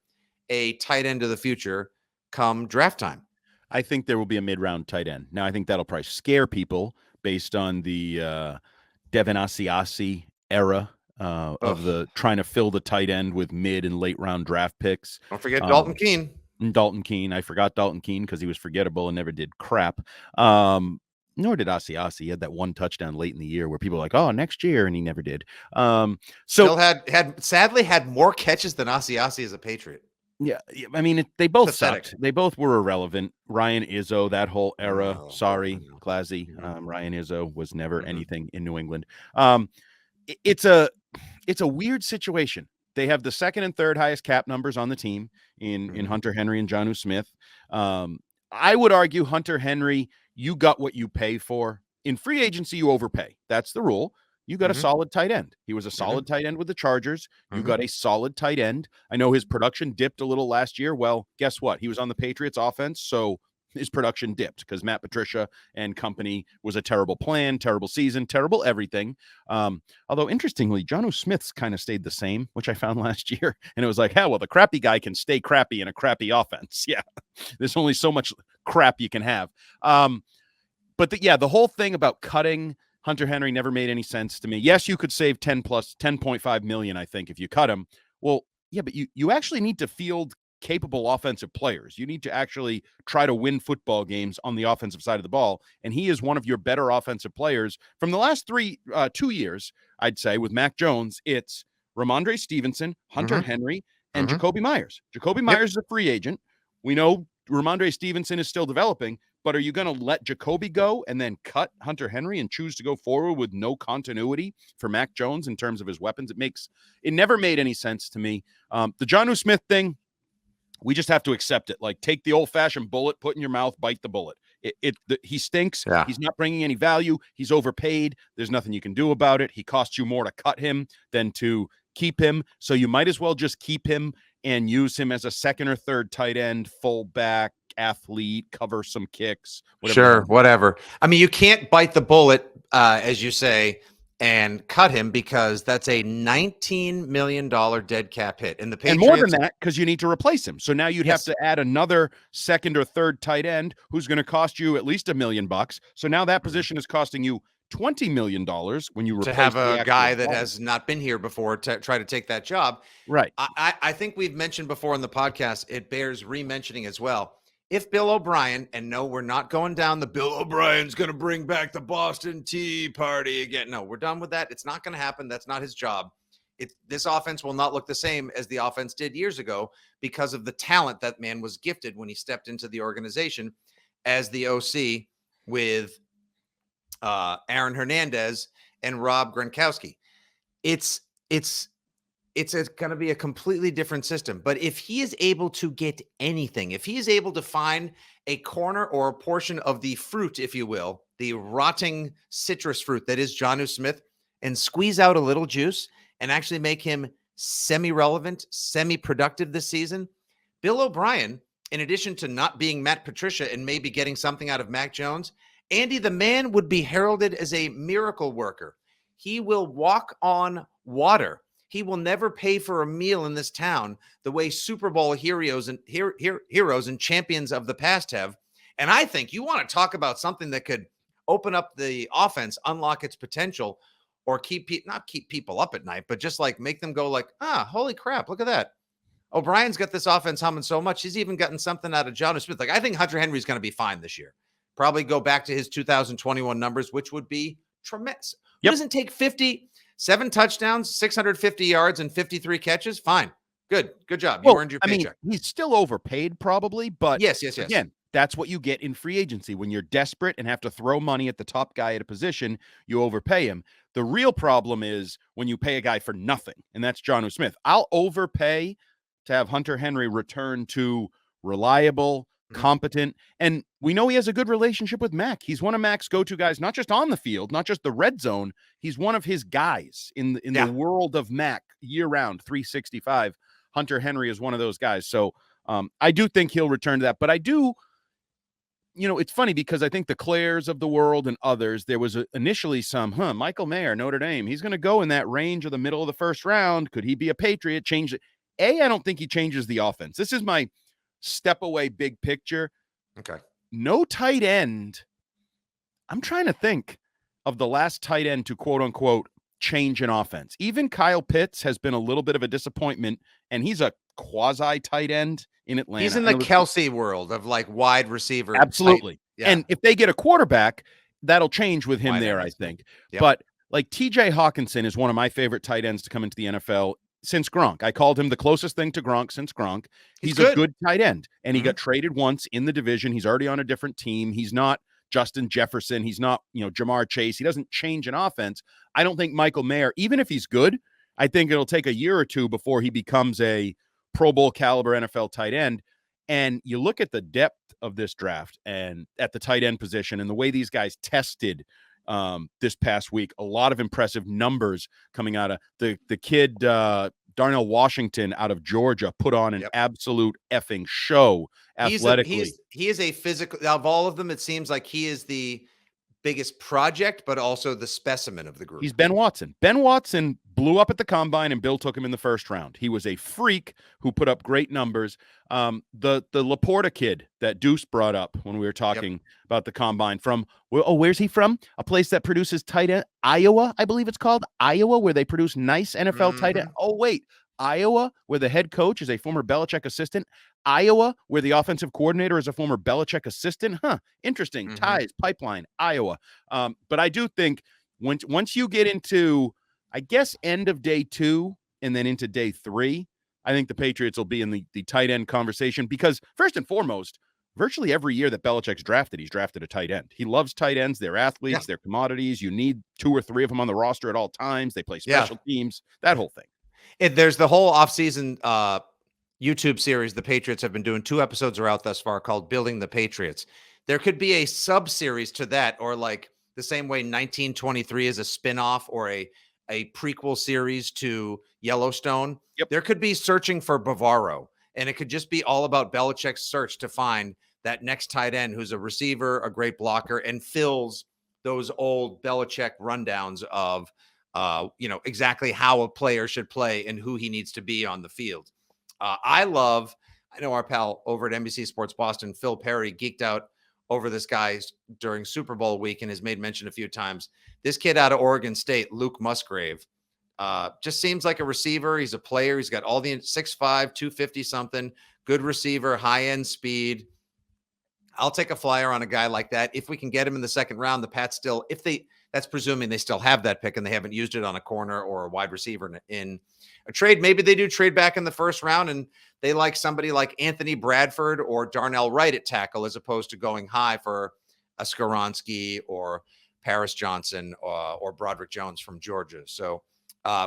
a tight end of the future come draft time? I think there will be a mid-round tight end. Now, I think that'll probably scare people based on the Devin Asiasi era of the trying to fill the tight end with mid and late round draft picks. Don't forget Dalton Keene. Dalton Keene. I forgot Dalton Keene because he was forgettable and never did crap. Nor did Asiasi. He had that one touchdown late in the year where people were like, oh, next year, and he never did. Still sadly had more catches than Asiasi as a Patriot. Yeah, I mean, they both Pathetic. sucked. They both were irrelevant. Ryan Izzo, that whole era. Sorry, Classy. Ryan Izzo was never anything in New England. It's a weird situation. They have the second and third highest cap numbers on the team in Hunter Henry and Jonnu Smith. I would argue Hunter Henry, you got what you pay for. In free agency, you overpay. That's the rule. You got a solid tight end. He was a solid tight end with the Chargers. You got a solid tight end. I know his production dipped a little last year. Well, guess what? He was on the Patriots offense, so his production dipped because Matt Patricia and company was a terrible plan, terrible season, terrible everything. Although, interestingly, Jonnu Smith's kind of stayed the same, which I found last year. And it was like, well, the crappy guy can stay crappy in a crappy offense. Yeah, there's only so much crap you can have. But the whole thing about cutting Hunter Henry never made any sense to me. Yes, you could save 10.5 million, I think, if you cut him. Well, yeah, but you actually need to field capable offensive players. You need to actually try to win football games on the offensive side of the ball. And he is one of your better offensive players from the last 2 years, I'd say, with Mac Jones. It's Ramondre Stevenson, Hunter Henry, and Jacoby Myers. Jacoby Myers is a free agent. We know Ramondre Stevenson is still developing, but are you going to let Jacoby go and then cut Hunter Henry and choose to go forward with no continuity for Mac Jones in terms of his weapons? It never made any sense to me. The Jonnu Smith thing, we just have to accept it. Like, take the old-fashioned bullet, put in your mouth, bite the bullet. He stinks. Yeah. He's not bringing any value. He's overpaid. There's nothing you can do about it. He costs you more to cut him than to keep him. So you might as well just keep him and use him as a second or third tight end, fullback, athlete, cover some kicks. Whatever. I mean, you can't bite the bullet, as you say, and cut him because that's a $19 million dead cap hit. And the Patriots, and more than that, because you need to replace him. So now you'd have to add another second or third tight end who's going to cost you at least $1 million. So now that position is costing you $20 million when you replace to have a guy that has not been here before to try to take that job. Right. I think we've mentioned before on the podcast, it bears re-mentioning as well. If Bill O'Brien, and no, we're not going down the Bill O'Brien's going to bring back the Boston Tea Party again. No, we're done with that. It's not going to happen. That's not his job. This offense will not look the same as the offense did years ago because of the talent that man was gifted when he stepped into the organization as the OC with Aaron Hernandez and Rob Gronkowski. It's going to be a completely different system. But if he is able to get anything, if he is able to find a corner or a portion of the fruit, if you will, the rotting citrus fruit that is Jonnu Smith, and squeeze out a little juice and actually make him semi-relevant, semi-productive this season, Bill O'Brien, in addition to not being Matt Patricia and maybe getting something out of Mac Jones, Andy, the man would be heralded as a miracle worker. He will walk on water. He will never pay for a meal in this town the way Super Bowl heroes and champions of the past have. And I think you want to talk about something that could open up the offense, unlock its potential, or not keep people up at night, but just like make them go like, holy crap, look at that. O'Brien's got this offense humming so much. He's even gotten something out of Jonnu Smith. Like, I think Hunter Henry's going to be fine this year. Probably go back to his 2021 numbers, which would be tremendous. Yep. Who doesn't take 57 touchdowns, 650 yards, and 53 catches? Fine. Good job. You earned your paycheck. He's still overpaid probably, but yes. Again, That's what you get in free agency. When you're desperate and have to throw money at the top guy at a position, you overpay him. The real problem is when you pay a guy for nothing, and that's Jonnu Smith. I'll overpay to have Hunter Henry return to reliable, competent, and we know he has a good relationship with Mac. He's one of Mac's go-to guys, not just on the field, not just the red zone. He's one of his guys in the world of Mac year-round, 365. Hunter Henry is one of those guys. So I do think he'll return to that, but I do, it's funny because I think the Claires of the world and others, there was initially some, Michael Mayer, Notre Dame, he's going to go in that range of the middle of the first round. Could he be a Patriot? Change it. I don't think he changes the offense. This is my step away big picture. Okay. No tight end. I'm trying to think of the last tight end to quote unquote change an offense. Even Kyle Pitts has been a little bit of a disappointment, and he's a quasi tight end in Atlanta. He's in the Kelsey world of like wide receiver. Absolutely. Yeah. And if they get a quarterback, that'll change with him wide there, I think. Yep. But like TJ Hawkinson is one of my favorite tight ends to come into the NFL since Gronk. I called him the closest thing to Gronk since Gronk. He's a good tight end, and he got traded once in the division. He's already on a different team. He's not Justin Jefferson. He's not, Jamar Chase. He doesn't change an offense. I don't think Michael Mayer, even if he's good, I think it'll take a year or two before he becomes a Pro Bowl caliber NFL tight end. And you look at the depth of this draft and at the tight end position and the way these guys tested this past week, a lot of impressive numbers coming out of the kid, Darnell Washington out of Georgia, put on an absolute effing show athletically. He is a physical, of all of them, it seems like he is the biggest project, but also the specimen of the group. He's Ben Watson. Ben Watson blew up at the combine, and Bill took him in the first round. He was a freak who put up great numbers. The Laporta kid that Deuce brought up when we were talking about the combine from, where's he from? A place that produces tight end, Iowa, I believe it's called, Iowa, where they produce nice NFL tight end. Oh, wait, Iowa, where the head coach is a former Belichick assistant. Iowa, where the offensive coordinator is a former Belichick assistant. Interesting. Ties, pipeline, Iowa. But I do think once you get into, I guess, end of day 2 and then into day 3, I think the Patriots will be in the tight end conversation because, first and foremost, virtually every year that Belichick's drafted, he's drafted a tight end. He loves tight ends. They're athletes. They're commodities. You need 2 or 3 of them on the roster at all times. They play special teams, that whole thing. There's the whole offseason YouTube series the Patriots have been doing. 2 episodes are out thus far called Building the Patriots. There could be a sub-series to that, or like the same way 1923 is a spinoff or a prequel series to Yellowstone. There could be Searching for Bavaro, and it could just be all about Belichick's search to find that next tight end who's a receiver, a great blocker, and fills those old Belichick rundowns of exactly how a player should play and who he needs to be on the field. I know our pal over at NBC Sports Boston, Phil Perry, geeked out over this guy during Super Bowl week and has made mention a few times. This kid out of Oregon State, Luke Musgrave, just seems like a receiver. He's a player. He's got all the 6'5", 250 something, good receiver, high end speed. I'll take a flyer on a guy like that. If we can get him in the second round, the Pats still, that's presuming they still have that pick and they haven't used it on a corner or a wide receiver in a trade. Maybe they do trade back in the first round and they like somebody like Anthony Bradford or Darnell Wright at tackle, as opposed to going high for a Skoronski or Paris Johnson or Broderick Jones from Georgia. So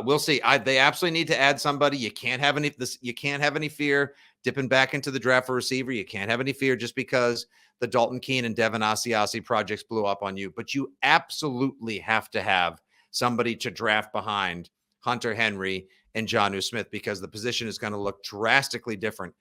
we'll see. They absolutely need to add somebody. You can't have any fear dipping back into the draft for receiver. You can't have any fear just because the Dalton Keene and Devin Asiasi projects blew up on you. But you absolutely have to have somebody to draft behind Hunter Henry and Jonnu Smith, because the position is going to look drastically different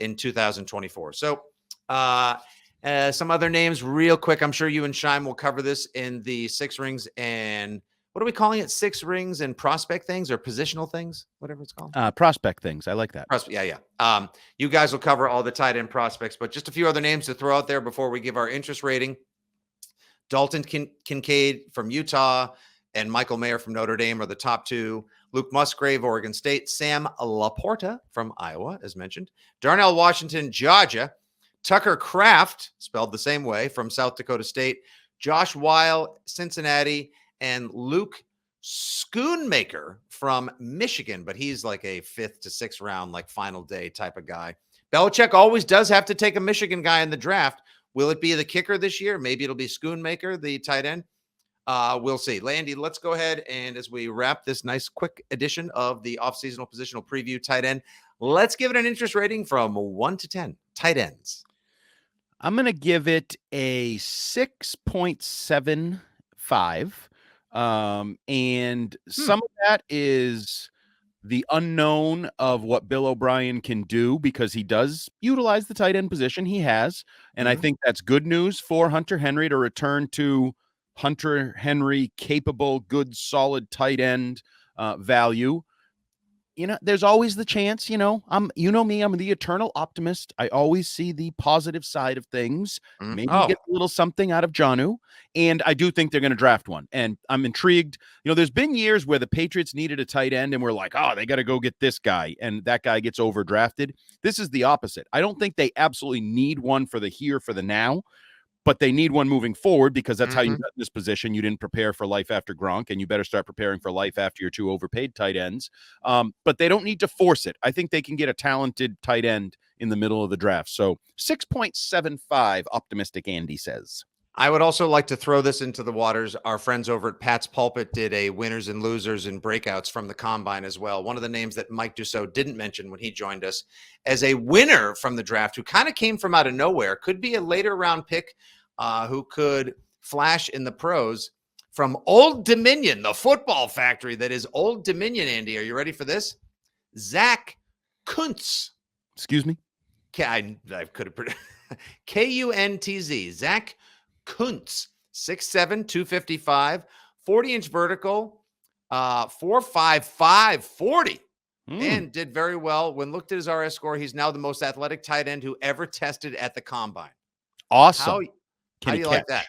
in 2024. So some other names real quick. I'm sure you and Shime will cover this in the 6 rings and what are we calling it? 6 rings and prospect things or positional things, whatever it's called. Prospect things. I like that. Yeah. You guys will cover all the tight end prospects, but just a few other names to throw out there before we give our interest rating. Dalton Kincaid from Utah and Michael Mayer from Notre Dame are the top 2. Luke Musgrave, Oregon State. Sam Laporta from Iowa, as mentioned. Darnell Washington, Georgia. Tucker Kraft, spelled the same way, from South Dakota State. Josh Weil, Cincinnati. And Luke Schoonmaker from Michigan, but he's like a 5th to 6th round, like final day type of guy. Belichick always does have to take a Michigan guy in the draft. Will it be the kicker this year? Maybe it'll be Schoonmaker, the tight end. We'll see. Landy, let's go ahead and as we wrap this nice quick edition of the off-seasonal positional preview tight end, let's give it an interest rating from 1 to 10. Tight ends. I'm going to give it a 6.75. And some of that is the unknown of what Bill O'Brien can do because he does utilize the tight end position he has. And I think that's good news for Hunter Henry to return to Hunter Henry capable, good, solid tight end value. There's always the chance, me, I'm the eternal optimist. I always see the positive side of things. Maybe get a little something out of Jonnu. And I do think they're going to draft one. And I'm intrigued. There's been years where the Patriots needed a tight end and we're like, oh, they got to go get this guy. And that guy gets overdrafted. This is the opposite. I don't think they absolutely need one for the here, for the now. But they need one moving forward because that's how you got in this position. You didn't prepare for life after Gronk, and you better start preparing for life after your 2 overpaid tight ends. But they don't need to force it. I think they can get a talented tight end in the middle of the draft. So 6.75, optimistic Andy says. I would also like to throw this into the waters. Our friends over at Pat's Pulpit did a winners and losers and breakouts from the combine as well. One of the names that Mike Dussault didn't mention when he joined us as a winner from the draft, who kind of came from out of nowhere, could be a later round pick who could flash in the pros from Old Dominion, the football factory that is Old Dominion. Andy, are you ready for this? Zach Kuntz. Excuse me? I could have Kuntz. Zach Kuntz, 6'7", 255, 40-inch vertical, 4.55 40, and did very well. When looked at his RS score, he's now the most athletic tight end who ever tested at the combine. Awesome. How do you like that?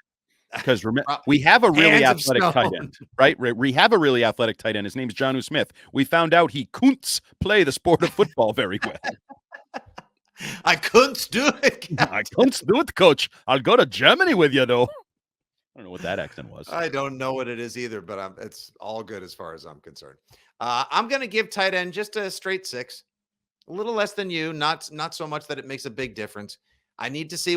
Because we have a really athletic tight end, right? We have a really athletic tight end. His name's Jonnu Smith. We found out he couldn't play the sport of football very well. I couldn't do it. I couldn't do it, coach. I'll go to Germany with you, though. I don't know what that accent was. I don't know what it is either, but it's all good as far as I'm concerned. I'm going to give tight end just a straight 6, a little less than you, not so much that it makes a big difference. I need to see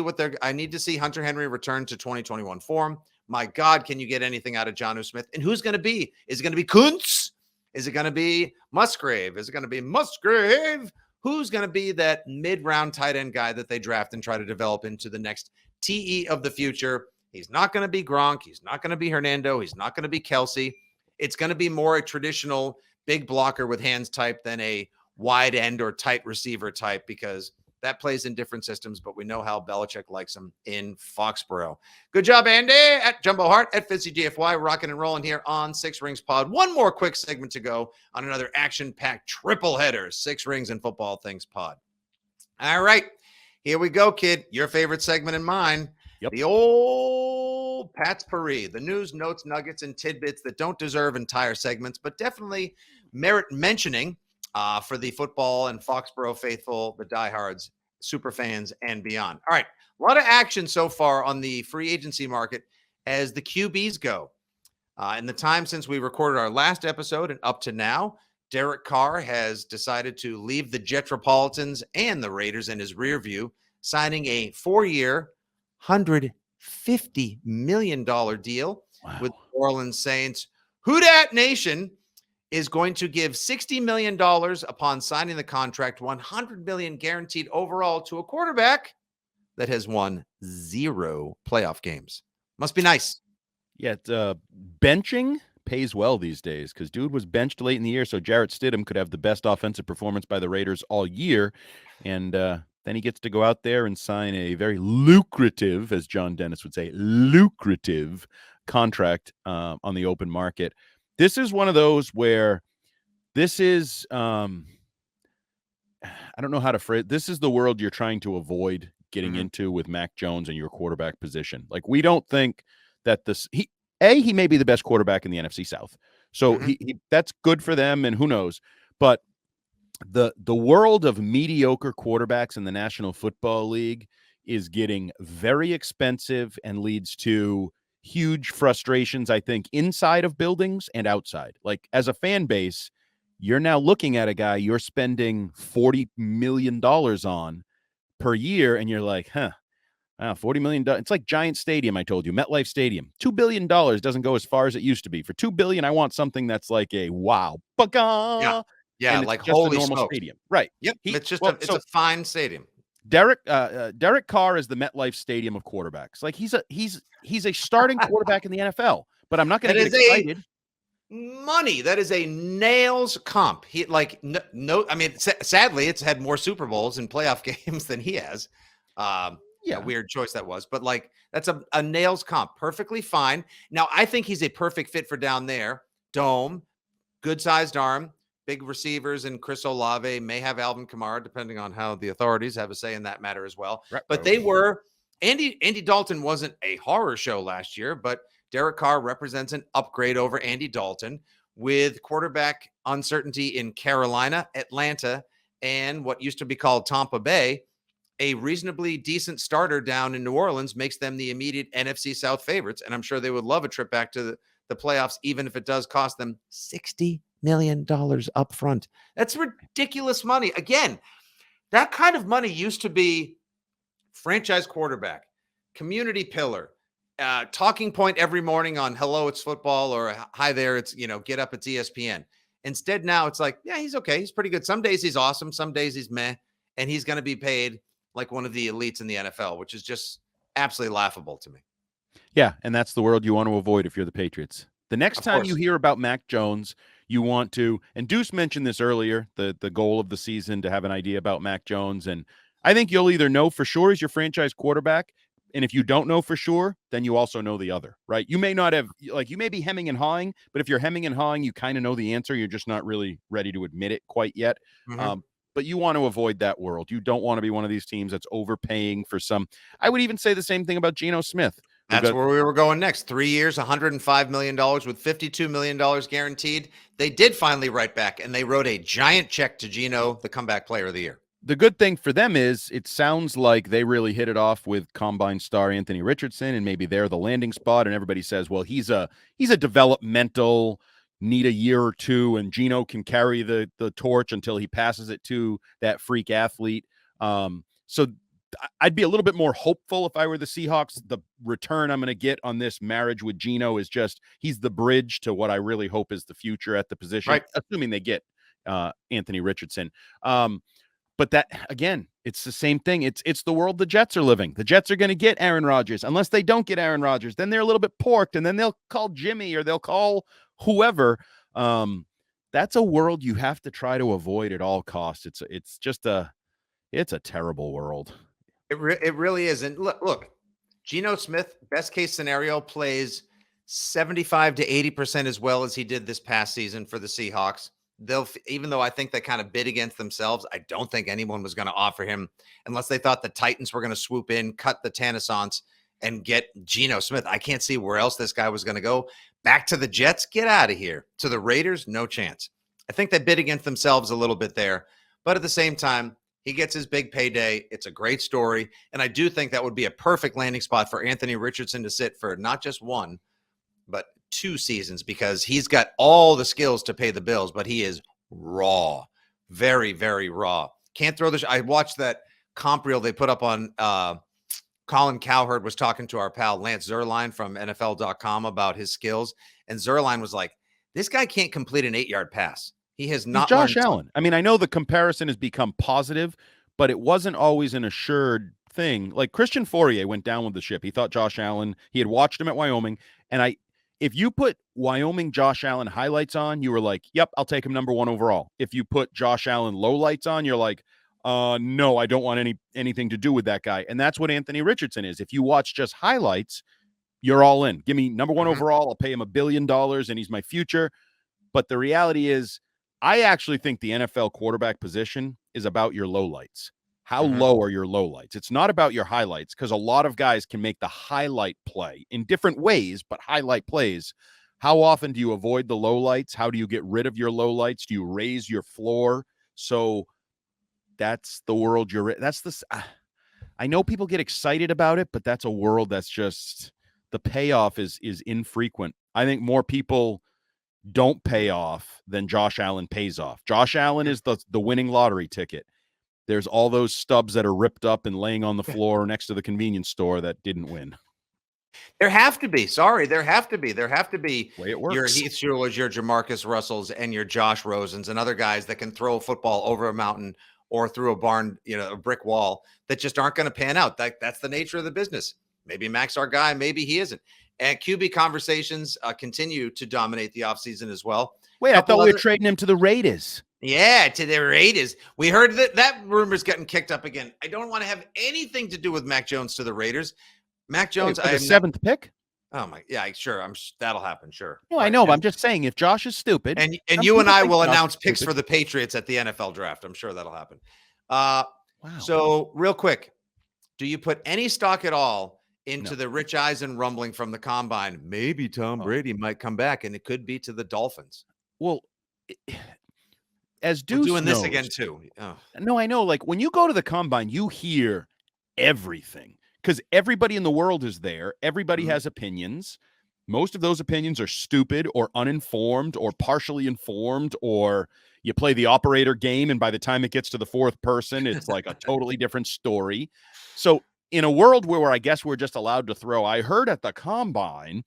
Hunter Henry return to 2021 form. My God, can you get anything out of Jonnu Smith? And who's going to be? Is it going to be Kuntz? Is it going to be Musgrave? Is it going to be Musgrave? Who's going to be that mid-round tight end guy that they draft and try to develop into the next TE of the future? He's not going to be Gronk. He's not going to be Hernando. He's not going to be Kelsey. It's going to be more a traditional big blocker with hands type than a wide end or tight receiver type, because that plays in different systems, but we know how Belichick likes him in Foxborough. Good job, Andy, at Jumbo Hart, at Fitzy GFY, rocking and rolling here on Six Rings Pod. One more quick segment to go on another action-packed triple header, Six Rings and Football Things Pod. All right, here we go, kid. Your favorite segment and mine. Yep. The old Pat's Paris, the news, notes, nuggets, and tidbits that don't deserve entire segments, but definitely merit mentioning for the football and Foxborough faithful, the diehards, super fans, and beyond. All right, a lot of action so far on the free agency market as the QBs go. In the time since we recorded our last episode and up to now, Derek Carr has decided to leave the Jetropolitans and the Raiders in his rear view, signing a 4-year, $150 million deal with the New Orleans Saints. Who Dat Nation is going to give $60 million upon signing the contract, $100 million guaranteed overall to a quarterback that has won 0 playoff games. Must be nice. Yeah, benching pays well these days because dude was benched late in the year, so Jarrett Stidham could have the best offensive performance by the Raiders all year, and then he gets to go out there and sign a very lucrative, as John Dennis would say, lucrative contract on the open market. This is one of those where this is, I don't know how to phrase. This is the world you're trying to avoid getting into with Mac Jones and your quarterback position. Like, we don't think that he may be the best quarterback in the NFC South. So he that's good for them, and who knows. But the world of mediocre quarterbacks in the National Football League is getting very expensive and leads to huge frustrations, I think, inside of buildings and outside. Like, as a fan base, you're now looking at a guy you're spending $40 million on per year, and you're like, $40 million. It's like Giant Stadium. I told you, MetLife Stadium, $2 billion doesn't go as far as it used to be. For $2 billion, I want something that's like a wow, Yeah. Yeah. and it's Like, just a holy normal smokes. stadium, right? Yep. It's a fine stadium. Derek Carr is the MetLife Stadium of quarterbacks. Like he's a starting quarterback in the NFL, but I'm not going to get excited. That is a nails comp. He like no. I mean, sadly, it's had more Super Bowls and playoff games than he has. Yeah, weird choice that was, but like that's a nails comp. Perfectly fine. Now, I think he's a perfect fit for down there. Dome, good sized arm, big receivers, and Chris Olave may have Alvin Kamara, depending on how the authorities have a say in that matter as well. Right. But they were Andy Dalton wasn't a horror show last year, but Derek Carr represents an upgrade over Andy Dalton with quarterback uncertainty in Carolina, Atlanta, and what used to be called Tampa Bay. A reasonably decent starter down in New Orleans makes them the immediate NFC South favorites. And I'm sure they would love a trip back to the playoffs, even if it does cost them $60 million up front. That's ridiculous money. Again, that kind of money used to be franchise quarterback, community pillar, talking point every morning on hello, it's football, or hi there, it's, get up, it's ESPN. Instead, now it's like, yeah, he's okay. He's pretty good. Some days he's awesome. Some days he's meh. And he's going to be paid like one of the elites in the NFL, which is just absolutely laughable to me. Yeah, and that's the world you want to avoid if you're the Patriots. The next time you hear about Mac Jones, you want to, and Deuce mentioned this earlier, the goal of the season to have an idea about Mac Jones. And I think you'll either know for sure he's your franchise quarterback, and if you don't know for sure, then you also know the other, right? You may not have, like, you may be hemming and hawing, but if you're hemming and hawing, you kind of know the answer. You're just not really ready to admit it quite yet. Mm-hmm. But you want to avoid that world. You don't want to be one of these teams that's overpaying for some. I would even say the same thing about Geno Smith. That's where we were going next. 3 years, $105 million with $52 million guaranteed. They did finally write back, and they wrote a giant check to Geno, the comeback player of the year. The good thing for them is it sounds like they really hit it off with Combine star Anthony Richardson, and maybe they're the landing spot. And everybody says, well, he's a developmental, need a year or two, and Geno can carry the torch until he passes it to that freak athlete. So I'd be a little bit more hopeful if I were the Seahawks. The return I'm going to get on this marriage with Geno is just he's the bridge to what I really hope is the future at the position, right, assuming they get Anthony Richardson. But that, again, it's the same thing. It's the world the Jets are living. The Jets are going to get Aaron Rodgers. Unless they don't get Aaron Rodgers, then they're a little bit porked, and then they'll call Jimmy or they'll call whoever. That's a world you have to try to avoid at all costs. It's a terrible world. It really is. And look, Geno Smith, best case scenario, plays 75 to 80% as well as he did this past season for the Seahawks. Even though I think they kind of bid against themselves, I don't think anyone was going to offer him unless they thought the Titans were going to swoop in, cut the Tannissants, and get Geno Smith. I can't see where else this guy was going to go. Back to the Jets, get out of here. To the Raiders, no chance. I think they bid against themselves a little bit there. But at the same time, he gets his big payday. It's a great story. And I do think that would be a perfect landing spot for Anthony Richardson to sit for not just one, but 2 seasons, because he's got all the skills to pay the bills, but he is raw, very, very raw. Can't throw the. I watched that comp reel they put up on. Colin Cowherd was talking to our pal Lance Zierlein from NFL.com about his skills, and Zierlein was like, "This guy can't complete an 8-yard pass. He has not." Josh Allen. I mean, I know the comparison has become positive, but it wasn't always an assured thing. Like Christian Fourier went down with the ship. He thought Josh Allen. He had watched him at Wyoming, and if you put Wyoming Josh Allen highlights on, you were like, yep, I'll take him number 1 overall. If you put Josh Allen lowlights on, you're like, no, I don't want anything to do with that guy. And that's what Anthony Richardson is. If you watch just highlights, you're all in. Give me number 1 overall. I'll pay him $1 billion and he's my future. But the reality is, I actually think the NFL quarterback position is about your lowlights. How low are your lowlights? It's not about your highlights, because a lot of guys can make the highlight play in different ways, but highlight plays. How often do you avoid the lowlights? How do you get rid of your lowlights? Do you raise your floor? So that's the world you're in. I know people get excited about it, but that's a world that's just, the payoff is infrequent. I think more people don't pay off than Josh Allen pays off. Josh Allen is the winning lottery ticket. There's all those stubs that are ripped up and laying on the floor next to the convenience store that didn't win. There have to be. Sorry, there have to be. There have to be Way it your works. Heath Sherwoods, your Jamarcus Russells, and your Josh Rosens and other guys that can throw a football over a mountain or through a barn, a brick wall that just aren't going to pan out. That's the nature of the business. Maybe Mac's our guy. Maybe he isn't. And QB conversations continue to dominate the offseason as well. Wait, I thought we were trading him to the Raiders. Yeah, to the Raiders. We heard that rumor's getting kicked up again. I don't want to have anything to do with Mac Jones to the Raiders. Mac Jones, the 7th pick. Oh my, yeah, sure. That'll happen. Sure. No, I know, but I'm just saying if Josh is stupid, and you and I will announce picks for the Patriots at the NFL draft. I'm sure that'll happen. Wow. So real quick, do you put any stock at all into the Rich Eisen rumbling from the combine? Maybe Tom Brady might come back, and it could be to the Dolphins. Well, as Deuce doing knows, this again too. Oh. No, I know. Like when you go to the combine, you hear everything. Because everybody in the world is there. Everybody has opinions. Most of those opinions are stupid or uninformed or partially informed, or you play the operator game, and by the time it gets to the fourth person, it's like a totally different story. So in a world where I guess we're just allowed to throw, I heard at the combine,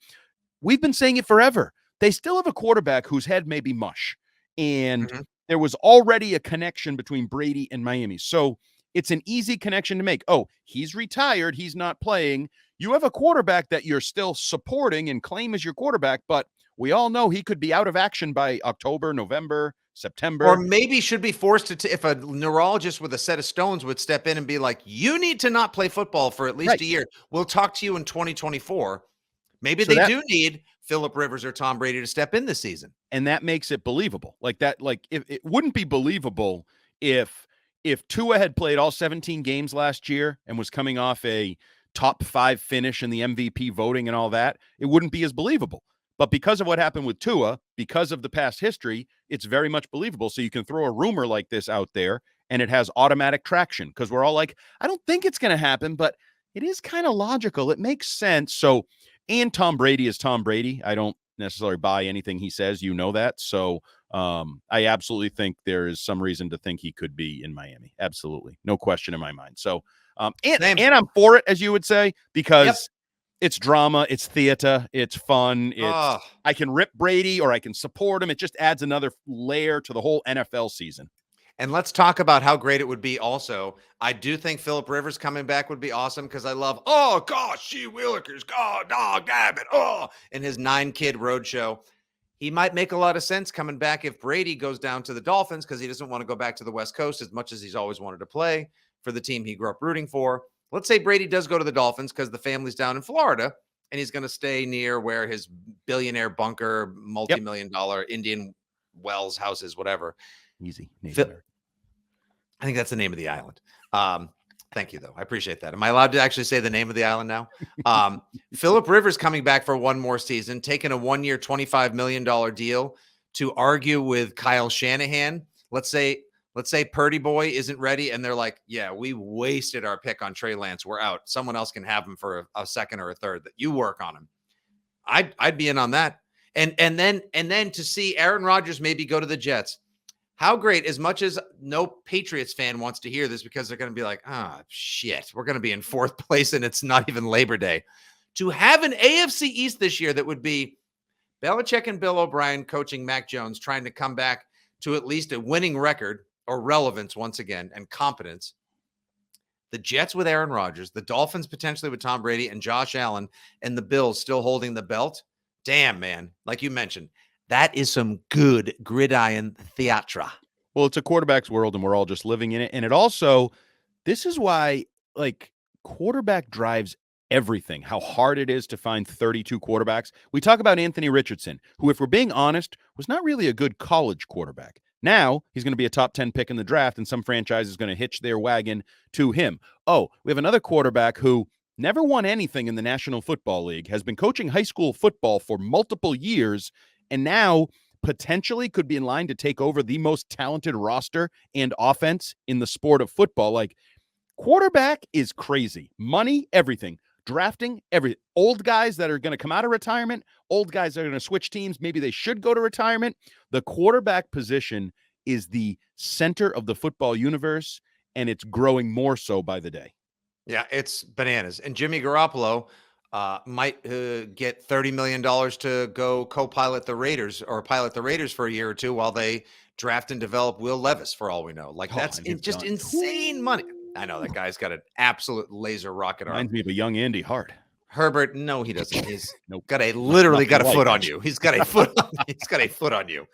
we've been saying it forever, they still have a quarterback whose head may be mush. And there was already a connection between Brady and Miami. So it's an easy connection to make. Oh, he's retired. He's not playing. You have a quarterback that you're still supporting and claim as your quarterback, but we all know he could be out of action by October, November, September. Or maybe should be forced to, if a neurologist with a set of stones would step in and be like, you need to not play football for at least a year. We'll talk to you in 2024. Maybe they do need Phillip Rivers or Tom Brady to step in this season. And that makes it believable. Like that, if it wouldn't be believable if Tua had played all 17 games last year and was coming off a top 5 finish in the MVP voting and all that, it wouldn't be as believable. But because of what happened with Tua, because of the past history, it's very much believable. So you can throw a rumor like this out there and it has automatic traction because we're all like, I don't think it's going to happen, but it is kind of logical. It makes sense. So, and Tom Brady is Tom Brady. I don't necessarily buy anything he says. You know that. So I absolutely think there is some reason to think he could be in Miami. Absolutely. No question in my mind. So, and I'm for it, as you would say, because it's drama, it's theater, it's fun. I can rip Brady or I can support him. It just adds another layer to the whole NFL season. And let's talk about how great it would be also. I do think Phillip Rivers coming back would be awesome because I love, oh, gosh, gee willikers, God, dog, gabbit, in his 9-kid roadshow. He might make a lot of sense coming back if Brady goes down to the Dolphins because he doesn't want to go back to the West Coast as much as he's always wanted to play for the team he grew up rooting for. Let's say Brady does go to the Dolphins because the family's down in Florida and he's going to stay near where his billionaire bunker, multi-million-dollar Indian Wells house is, whatever. Easy. I think that's the name of the island. Thank you, though. I appreciate that. Am I allowed to actually say the name of the island now? Phillip Rivers coming back for one more season, taking a 1-year, $25 million deal to argue with Kyle Shanahan. Let's say Purdy Boy isn't ready, and they're like, yeah, we wasted our pick on Trey Lance. We're out. Someone else can have him for a second or a third. That you work on him. I'd be in on that. And then to see Aaron Rodgers maybe go to the Jets. How great, as much as no Patriots fan wants to hear this because they're going to be like, shit, we're going to be in 4th place and it's not even Labor Day. To have an AFC East this year that would be Belichick and Bill O'Brien coaching Mac Jones, trying to come back to at least a winning record or relevance once again and competence. The Jets with Aaron Rodgers, the Dolphins potentially with Tom Brady and Josh Allen, and the Bills still holding the belt. Damn, man. Like you mentioned, that is some good gridiron theatre. Well, it's a quarterback's world, and we're all just living in it. And it also, this is why, quarterback drives everything, how hard it is to find 32 quarterbacks. We talk about Anthony Richardson, who, if we're being honest, was not really a good college quarterback. Now he's going to be a top 10 pick in the draft, and some franchise is going to hitch their wagon to him. Oh, we have another quarterback who never won anything in the National Football League, has been coaching high school football for multiple years, and now potentially could be in line to take over the most talented roster and offense in the sport of football. Quarterback is crazy. Money, everything. Drafting, everything. Old guys that are going to come out of retirement, old guys that are going to switch teams. Maybe they should go to retirement. The quarterback position is the center of the football universe, and it's growing more so by the day. Yeah, it's bananas. And Jimmy Garoppolo might get $30 million to go co-pilot the Raiders or pilot the Raiders for a year or two while they draft and develop Will Levis, for all we know. Like, that's just insane money. I know that guy's got an absolute laser rocket arm. Reminds me of a young Andy Hart. Herbert, no, he doesn't. He's Nope. got literally got a Nothing foot like on it. you. He's got a foot. He's got a foot on you.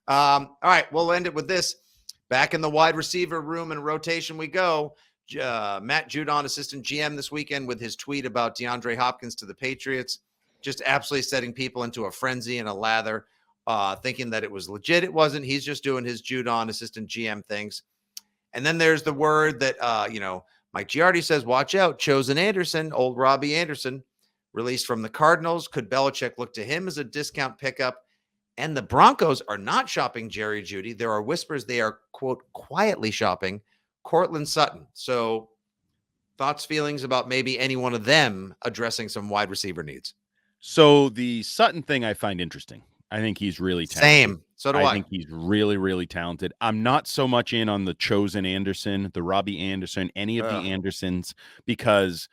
All right, we'll end it with this. Back in the wide receiver room and rotation we go. Matt Judon, assistant GM this weekend, with his tweet about DeAndre Hopkins to the Patriots, just absolutely setting people into a frenzy and a lather, thinking that it was legit. It wasn't. He's just doing his Judon assistant GM things. And then there's the word that, Mike Giardi says, watch out, Chosen Anderson, old Robbie Anderson, released from the Cardinals. Could Belichick look to him as a discount pickup? And the Broncos are not shopping Jerry Jeudy. There are whispers they are, quote, quietly shopping Courtland Sutton. So thoughts, feelings about maybe any one of them addressing some wide receiver needs? So the Sutton thing I find interesting. I think he's really talented. Same. So do I. I think he's really, really talented. I'm not so much in on the Chosen Anderson, the Robbie Anderson, any of the Andersons, because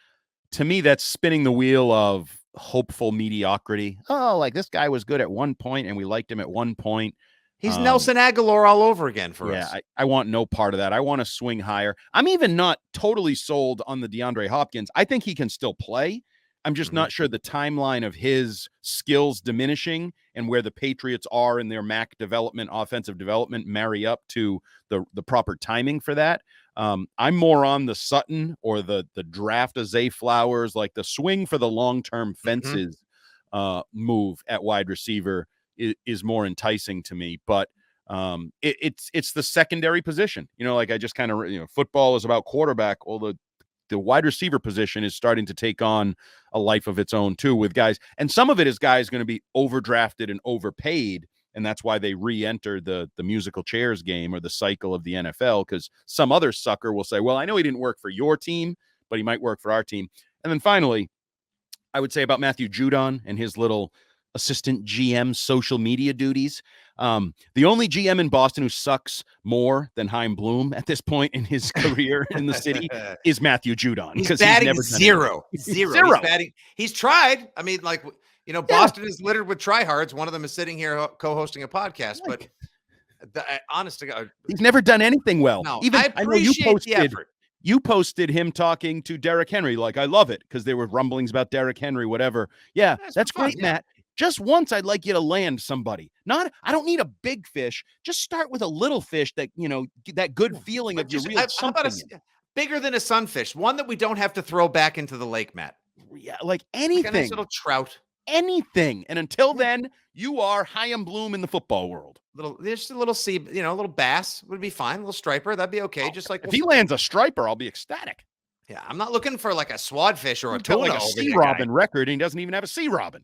to me, that's spinning the wheel of hopeful mediocrity. Oh, like this guy was good at one point and we liked him at one point. He's Nelson Aguilar all over again for us. Yeah, I want no part of that. I want to swing higher. I'm even not totally sold on the DeAndre Hopkins. I think he can still play. I'm just not sure the timeline of his skills diminishing and where the Patriots are in their MAC development, offensive development, marry up to the proper timing for that. I'm more on the Sutton or the draft of Zay Flowers, like the swing for the long-term fences move at wide receiver is more enticing to me. But it's the secondary position. Like I just kind of, football is about quarterback. Well, the wide receiver position is starting to take on a life of its own too, with guys. And some of it is guys going to be overdrafted and overpaid. And that's why they re-enter the musical chairs game or the cycle of the NFL, because some other sucker will say, well, I know he didn't work for your team, but he might work for our team. And then finally, I would say about Matthew Judon and his little assistant GM social media duties. The only GM in Boston who sucks more than Chaim Bloom at this point in his career in the city is Matthew Judon. He's batting zero. He's tried. I mean, Boston is littered with tryhards. One of them is sitting here co-hosting a podcast, but honest to God, he's never done anything well. No, even I appreciate the effort. You posted him talking to Derrick Henry. Like, I love it because there were rumblings about Derrick Henry, whatever. Yeah, that's great, fun, Matt. Just once, I'd like you to land somebody. I don't need a big fish. Just start with a little fish that, that good feeling of your real something. How about bigger than a sunfish? One that we don't have to throw back into the lake, Matt. Yeah, like anything. Like a nice little trout. Anything. And until then, you are Chaim Bloom in the football world. Just a little sea, a little bass would be fine. A little striper, that'd be okay. Just like if he lands a striper, I'll be ecstatic. Yeah, I'm not looking for like a swadfish or a tuna. Like a sea robin record, and he doesn't even have a sea robin.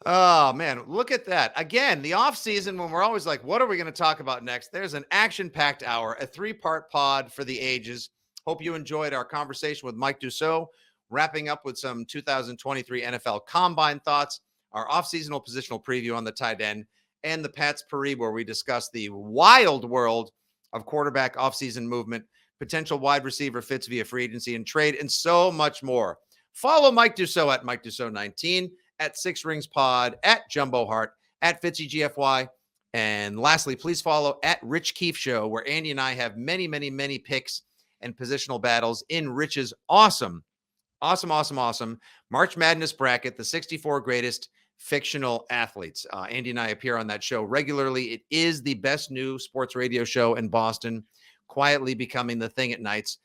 Oh, man, look at that. Again, the off season when we're always like, what are we going to talk about next? There's an action-packed hour, a 3-part pod for the ages. Hope you enjoyed our conversation with Mike Dussault, wrapping up with some 2023 NFL Combine thoughts, our off-seasonal positional preview on the tight end, and the Pats Paris, where we discuss the wild world of quarterback off-season movement, potential wide receiver fits via free agency and trade, and so much more. Follow Mike Dussault at Mike Dussault 19, at 6 Rings Pod, at Jumbo Hart, at Fitzy GFY. And lastly, please follow at Rich Keefe Show, where Andy and I have many, many, many picks and positional battles in Rich's awesome March Madness bracket, the 64 greatest fictional athletes. Andy and I appear on that show regularly. It is the best new sports radio show in Boston, quietly becoming the thing at nights.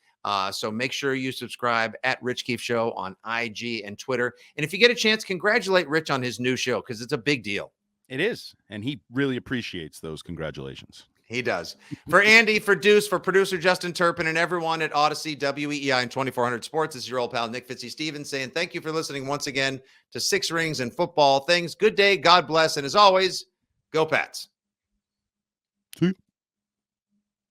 So make sure you subscribe at Rich Keefe Show on IG and Twitter. And if you get a chance, congratulate Rich on his new show, because it's a big deal. It is. And he really appreciates those congratulations. He does. For Andy, for Deuce, for producer Justin Turpin, and everyone at Odyssey, WEEI, and 2400 Sports, this is your old pal Nick Fitzy Stevens saying thank you for listening once again to 6 Rings and Football Things. Good day, God bless, and as always, go Pats. See you.